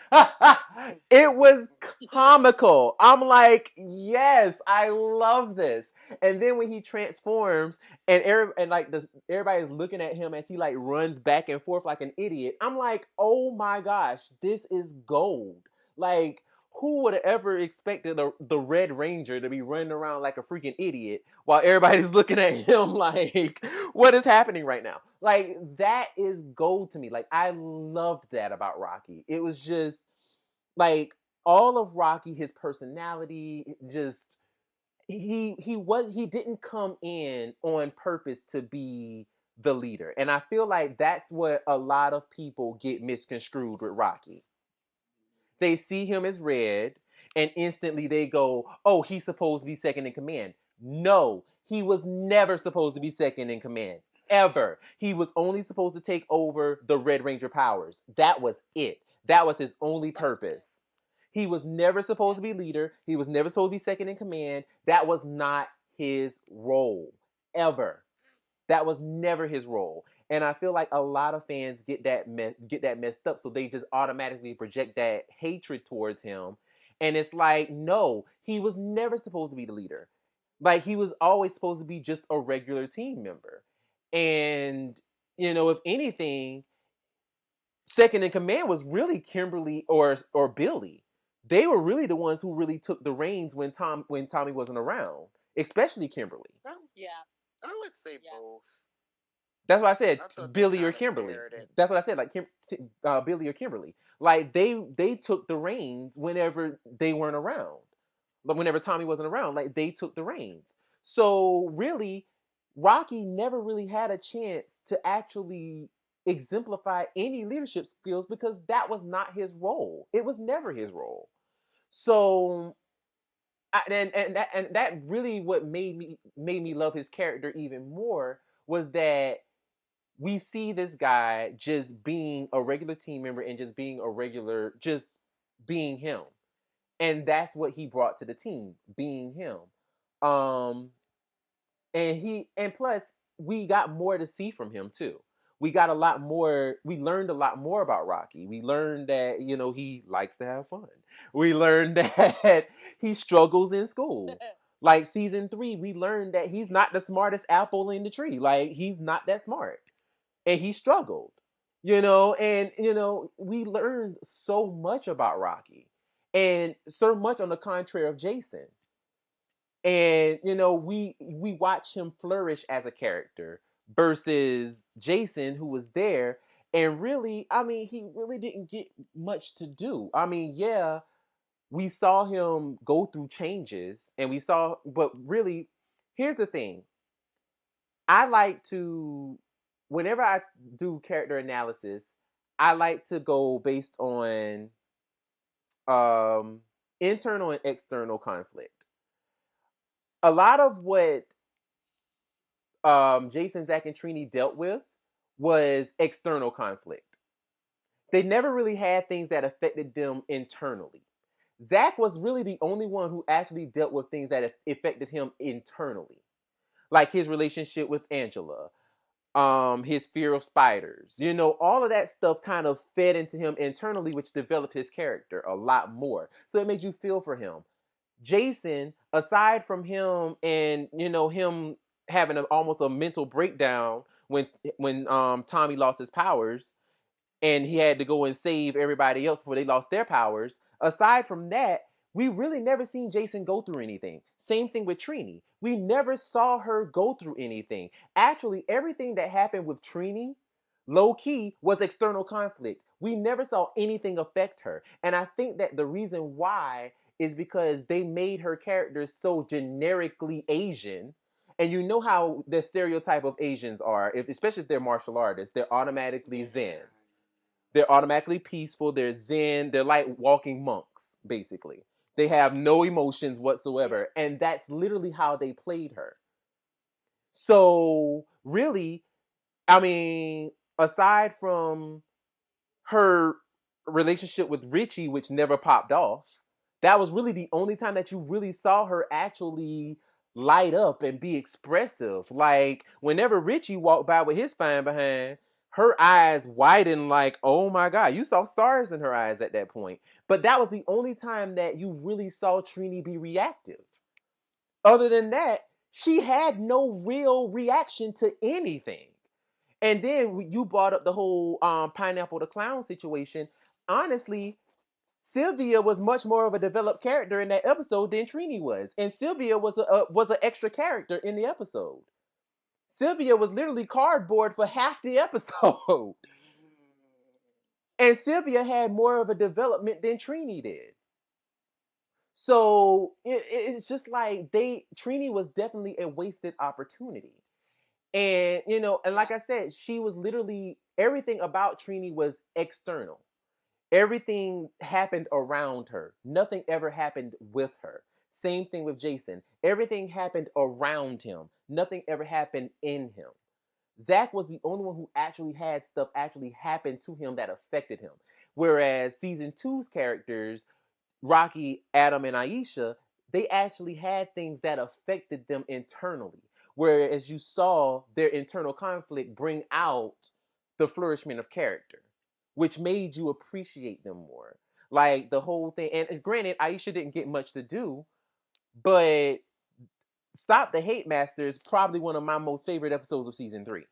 Speaker 1: it was comical. I'm like, yes, I love this. And then when he transforms, and everybody's looking at him as he like runs back and forth like an idiot, I'm like, oh my gosh, this is gold. Like, who would have ever expected the Red Ranger to be running around like a freaking idiot while everybody's looking at him like, what is happening right now? Like, that is gold to me. Like, I loved that about Rocky. It was just like all of Rocky, his personality, just he didn't come in on purpose to be the leader. And I feel like that's what a lot of people get misconstrued with Rocky. They see him as Red, and instantly they go, "Oh, he's supposed to be second in command." No, he was never supposed to be second in command. Ever. He was only supposed to take over the Red Ranger powers. That was it. That was his only purpose. He was never supposed to be leader. He was never supposed to be second in command. That was not his role. Ever. That was never his role. And I feel like a lot of fans get that messed up, so they just automatically project that hatred towards him. And it's like, no, he was never supposed to be the leader. Like, he was always supposed to be just a regular team member. And if anything, second in command was really Kimberly or Billy. They were really the ones who really took the reins when Tommy wasn't around, especially Kimberly.
Speaker 2: Yeah.
Speaker 3: I would say
Speaker 2: Yeah.
Speaker 3: both.
Speaker 1: That's what I said,
Speaker 3: I thought they
Speaker 1: Billy or
Speaker 3: kind of
Speaker 1: Kimberly.
Speaker 3: shared it.
Speaker 1: That's what I said, like Billy or Kimberly. Like, they took the reins whenever they weren't around. But whenever Tommy wasn't around, like, they took the reins. So really, Rocky never really had a chance to actually exemplify any leadership skills, because that was not his role. It was never his role. So and that really what made me love his character even more, was that we see this guy just being a regular team member, and just being him. And that's what he brought to the team, being him. Um, and plus, we got more to see from him too. We got a lot more. We learned a lot more about Rocky. We learned that he likes to have fun. We learned that he struggles in school. Like, season 3, we learned that he's not the smartest apple in the tree. Like, he's not that smart, and he struggled. And we learned so much about Rocky, and so much on the contrary of Jason. And we watch him flourish as a character versus Jason, who was there, and really, I mean, he really didn't get much to do. I mean, yeah, we saw him go through changes, and but really, here's the thing. I like to, whenever I do character analysis, I like to go based on um internal and external conflict. A lot of what Jason, Zack, and Trini dealt with was external conflict. They never really had things that affected them internally. Zack was really the only one who actually dealt with things that affected him internally, like his relationship with Angela, his fear of spiders. All of that stuff kind of fed into him internally, which developed his character a lot more. So it made you feel for him. Jason, aside from him and him having almost a mental breakdown when Tommy lost his powers, and he had to go and save everybody else before they lost their powers. Aside from that, we really never seen Jason go through anything. Same thing with Trini. We never saw her go through anything. Actually, everything that happened with Trini, low key, was external conflict. We never saw anything affect her. And I think that the reason why is because they made her character so generically Asian. And you know how the stereotype of Asians are, especially if they're martial artists, they're automatically Zen. They're automatically peaceful. They're zen. They're like walking monks, basically. They have no emotions
Speaker 2: Yeah.
Speaker 1: whatsoever. And that's literally how they played her. So, really, I mean, aside from her relationship with Richie, which never popped off, that was really the only time that you really saw her actually light up and be expressive. Like, whenever Richie walked by with his fine behind, her eyes widened like, oh my God, you saw stars in her eyes at that point. But that was the only time that you really saw Trini be reactive. Other than that, she had no real reaction to anything. And then you brought up the whole Pineapple the Clown situation. Honestly, Sylvia was much more of a developed character in that episode than Trini was, and Sylvia was an extra character in the episode. Sylvia was literally cardboard for half the episode, and Sylvia had more of a development than Trini did. So it's just like Trini was definitely a wasted opportunity. And and
Speaker 2: Yeah.
Speaker 1: like I said, she was literally everything about Trini was external. Everything happened around her. Nothing ever happened with her. Same thing with Jason. Everything happened around him. Nothing ever happened in him. Zack was the only one who actually had stuff actually happen to him that affected him. Whereas season two's characters, Rocky, Adam, and Aisha, they actually had things that affected them internally. Whereas you saw their internal conflict bring out the flourishment of character, which made you appreciate them more. Like the whole thing, and granted, Aisha didn't get much to do, but Stop the Hate Master is probably one of my most favorite episodes of season three.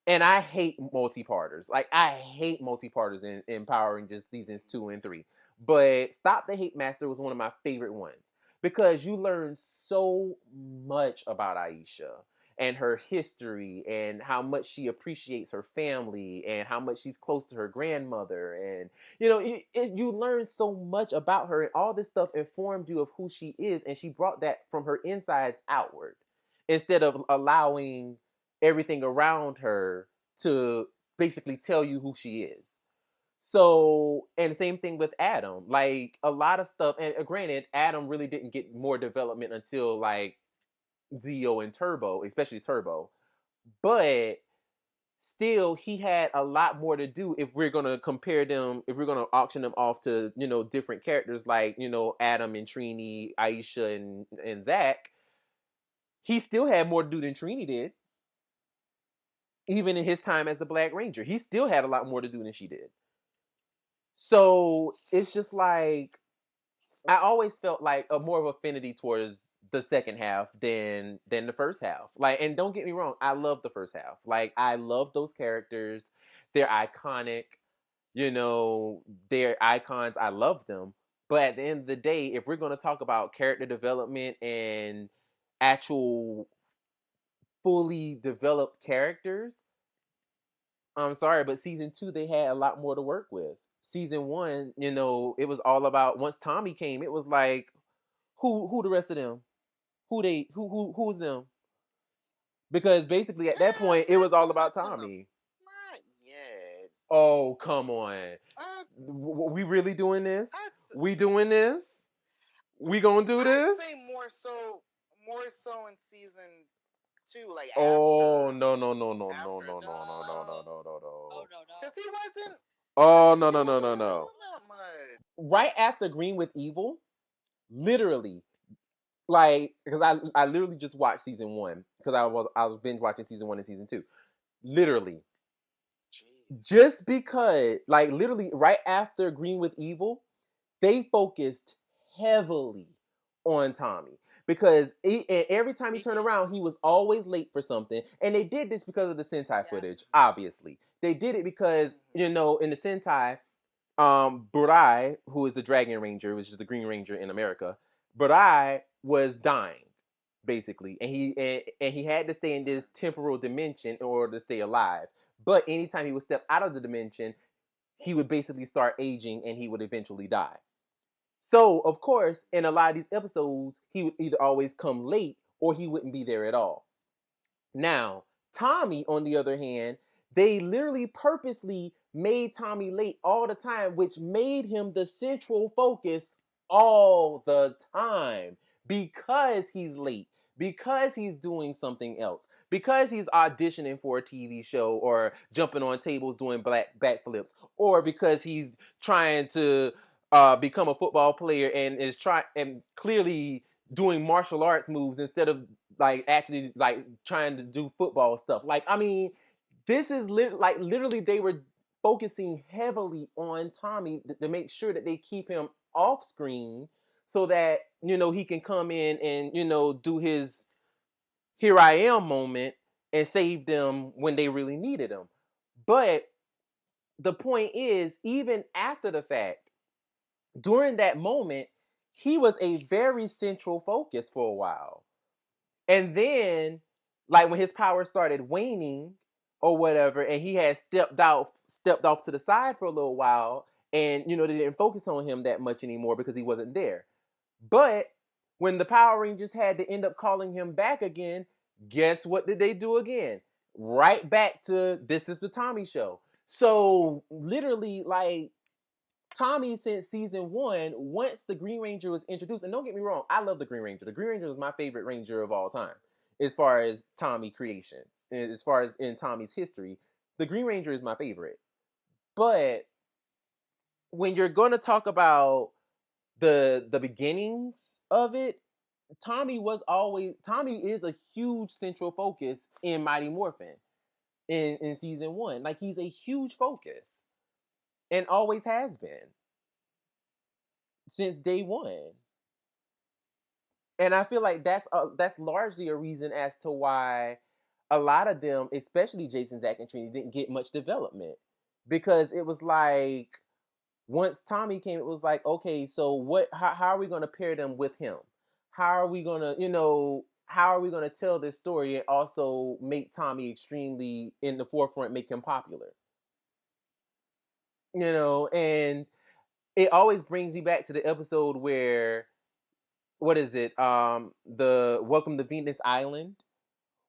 Speaker 1: And I hate multi-parters. Like I hate multi-parters in Power Rangers seasons 2 and 3. But Stop the Hate Master was one of my favorite ones because you learn so much about Aisha and her history and how much she appreciates her family and how much she's close to her grandmother, and you learn so much about her, and all this stuff informed you of who she is, and she brought that from her insides outward instead of allowing everything around her to basically tell you who she is. So, and the same thing with Adam. Like a lot of stuff, and granted, Adam really didn't get more development until like Zeo and Turbo, especially Turbo. But still, he had a lot more to do if we're gonna compare them, if we're gonna auction them off to different characters like Adam and Trini, Aisha and Zack. He still had more to do than Trini did. Even in his time as the Black Ranger, he still had a lot more to do than she did. So it's just like I always felt like a more of affinity towards the second half than the first half. Like, and don't get me wrong, I love the first half. Like, I love those characters. They're iconic. You know, they're icons. I love them. But at the end of the day, if we're going to talk about character development and actual fully developed characters, I'm sorry, but season two they had a lot more to work with. Season one, it was all about once Tommy came, it was like who the rest of them? Who's them? Because basically at that point it was all about Tommy.
Speaker 4: Not yet.
Speaker 1: Oh, come on.
Speaker 4: I,
Speaker 1: We really doing this?
Speaker 4: I'd,
Speaker 1: We doing this? We gonna do
Speaker 4: I'd
Speaker 1: this?
Speaker 4: say more so in season two, like
Speaker 1: Oh
Speaker 4: after,
Speaker 1: no no no no no
Speaker 4: after
Speaker 1: no no
Speaker 4: the,
Speaker 1: no no no no no
Speaker 2: Oh
Speaker 1: no.
Speaker 2: no no.
Speaker 4: because he wasn't,
Speaker 1: Oh no
Speaker 4: he
Speaker 1: no no
Speaker 4: wasn't
Speaker 1: no
Speaker 4: really
Speaker 1: no.
Speaker 4: doing that much.
Speaker 1: Right after Green with Evil, literally, like, because I literally just watched season one because I was binge watching season one and season two. Literally,
Speaker 4: Jeez.
Speaker 1: just because, like, literally right after Green with Evil, they focused heavily on Tommy because and every time he
Speaker 2: They
Speaker 1: turned
Speaker 2: did.
Speaker 1: around, he was always late for something. And they did this because of the Sentai
Speaker 2: Yeah.
Speaker 1: footage. Obviously, they did it because
Speaker 4: Mm-hmm.
Speaker 1: in the Sentai, Burai, who is the Dragon Ranger, which is the Green Ranger in America, Burai was dying basically, and he had to stay in this temporal dimension in order to stay alive. But anytime he would step out of the dimension, he would basically start aging and he would eventually die. So, of course, in a lot of these episodes, he would either always come late or he wouldn't be there at all. Now, Tommy, on the other hand, they literally purposely made Tommy late all the time, which made him the central focus all the time because he's late, because he's doing something else, because he's auditioning for a TV show or jumping on tables doing black backflips, or because he's trying to become a football player and is trying and clearly doing martial arts moves instead of like actually like trying to do football stuff. Like, I mean, this is like literally they were focusing heavily on Tommy to make sure that they keep him off screen so that he can come in and do his here I am moment and save them when they really needed him. But the point is, even after the fact, during that moment, he was a very central focus for a while. And then, like when his power started waning or whatever, and he had stepped off to the side for a little while, and they didn't focus on him that much anymore because he wasn't there. But when the Power Rangers had to end up calling him back again, guess what did they do again? Right back to this is the Tommy show. So literally, like Tommy since season one, once the Green Ranger was introduced, and don't get me wrong, I love the Green Ranger. The Green Ranger was my favorite Ranger of all time, as far as Tommy creation, as far as in Tommy's history, the Green Ranger is my favorite. But when you're going to talk about the beginnings of it, Tommy is a huge central focus in Mighty Morphin in season one. Like he's a huge focus and always has been since day one. And I feel like that's largely a reason as to why a lot of them, especially Jason, Zack, and Trini, didn't get much development because it was like once Tommy came, it was like, okay, so what? How are we going to pair them with him? How are we going to, how are we going to tell this story and also make Tommy extremely in the forefront, make him popular? And it always brings me back to the episode where what is it? The Welcome to Venus Island,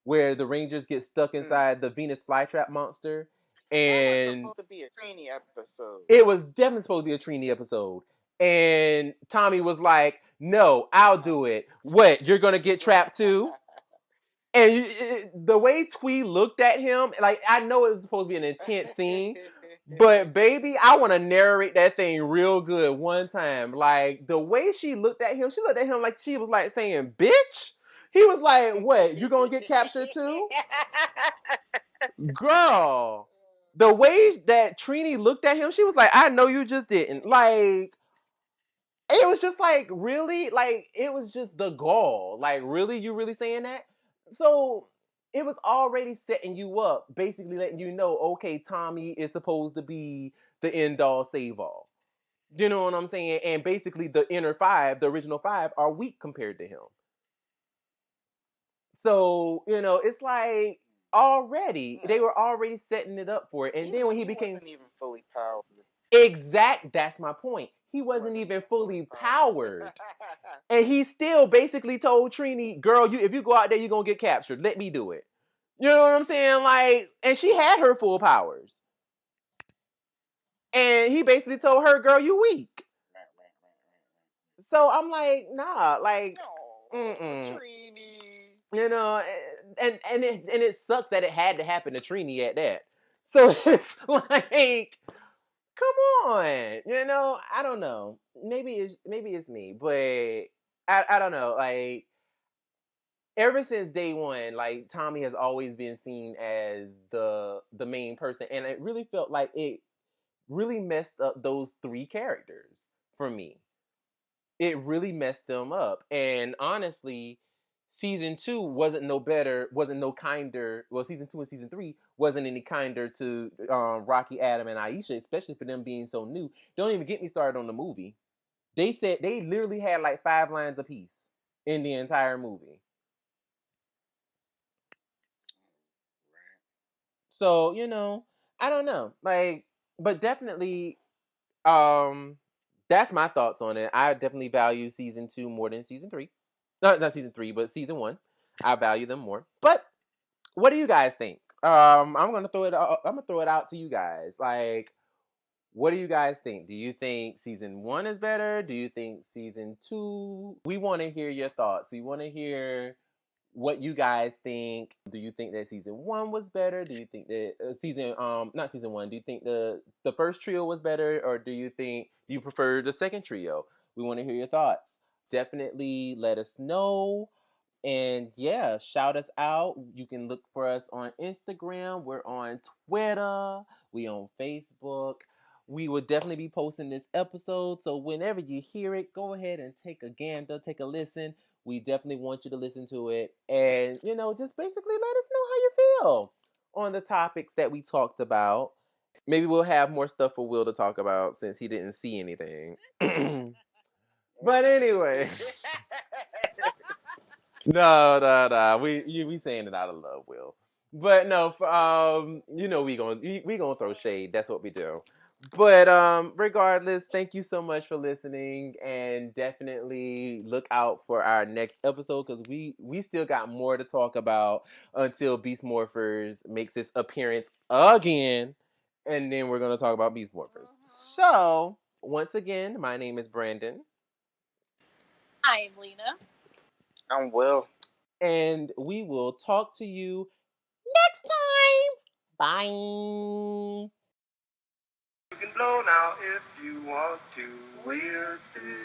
Speaker 1: where the Rangers get stuck
Speaker 4: Mm.
Speaker 1: inside the Venus flytrap monster,
Speaker 4: That was
Speaker 1: and
Speaker 4: supposed to be a trainee episode.
Speaker 1: it was definitely supposed to be a Trini episode. And Tommy was like, "No, I'll do it. What? You're gonna get trapped too?" And the way Twee looked at him, like I know it was supposed to be an intense scene, but baby, I want to narrate that thing real good one time. Like the way she looked at him like she was like saying, "Bitch." He was like, "What? You gonna get captured too, girl?" The way that Trini looked at him, she was like, "I know you just didn't." Like it was just like really, like it was just the gall. Like really, you really saying that? So it was already setting you up, basically letting you know, okay, Tommy is supposed to be the end all save all. You know what I'm saying? And basically, the inner five, the original five, are weak compared to him. So, it's like already, they
Speaker 3: Yeah.
Speaker 1: were already setting it up for it. And then when he
Speaker 3: He
Speaker 1: became
Speaker 3: wasn't even fully powered.
Speaker 1: that's my point. He
Speaker 3: He
Speaker 1: wasn't
Speaker 3: wasn't
Speaker 1: even
Speaker 3: even fully
Speaker 1: fully
Speaker 3: powered.
Speaker 1: powered. And he still basically told Trini, girl, if you go out there, you're going to get captured. Let me do it. You know what I'm saying? Like, and she had her full powers. And he basically told her, girl, you weak. So I'm like, nah, like,
Speaker 3: Oh,
Speaker 1: mm-mm.
Speaker 3: Trini.
Speaker 1: You know, and it sucks that it had to happen to Trini at that. So it's like, come on, I don't know. Maybe it's me, but I don't know. Like ever since day one, like Tommy has always been seen as the main person, and it really felt like it really messed up those three characters for me. It really messed them up. And honestly, season two wasn't no better, wasn't no kinder. Well, season two and season three wasn't any kinder to Rocky, Adam, and Aisha, especially for them being so new. Don't even get me started on the movie. They said they literally had like 5 lines apiece in the entire movie. So, I don't know. Like, but definitely, um, that's my thoughts on it. I definitely value season two more than season three. Not season three, but season one. I value them more. But what do you guys think? I'm gonna throw it. I'm gonna throw it out to you guys. Like, what do you guys think? Do you think season one is better? Do you think season two? We want to hear your thoughts. We want to hear what you guys think. Do you think that season one was better? Do you think that season not season one? Do you think the first trio was better, or do you prefer the second trio? We want to hear your thoughts. Definitely let us know. And yeah, shout us out. You can look for us on Instagram. We're on Twitter. We on Facebook. We will definitely be posting this episode. So whenever you hear it, go ahead and take a gander, take a listen. We definitely want you to listen to it. And, just basically let us know how you feel on the topics that we talked about. Maybe we'll have more stuff for Will to talk about since he didn't see anything. But anyway. No. We saying it out of love, Will. But no, we gonna throw shade. That's what we do. But regardless, thank you so much for listening, and definitely look out for our next episode because we still got more to talk about until Beast Morphers makes its appearance again, and then we're gonna talk about Beast Morphers. So once again, my name is Brandon,
Speaker 2: I am Lena.
Speaker 3: I'm Will.
Speaker 1: and we will talk to you next time. Bye.
Speaker 3: You can blow now if you want to. We're through.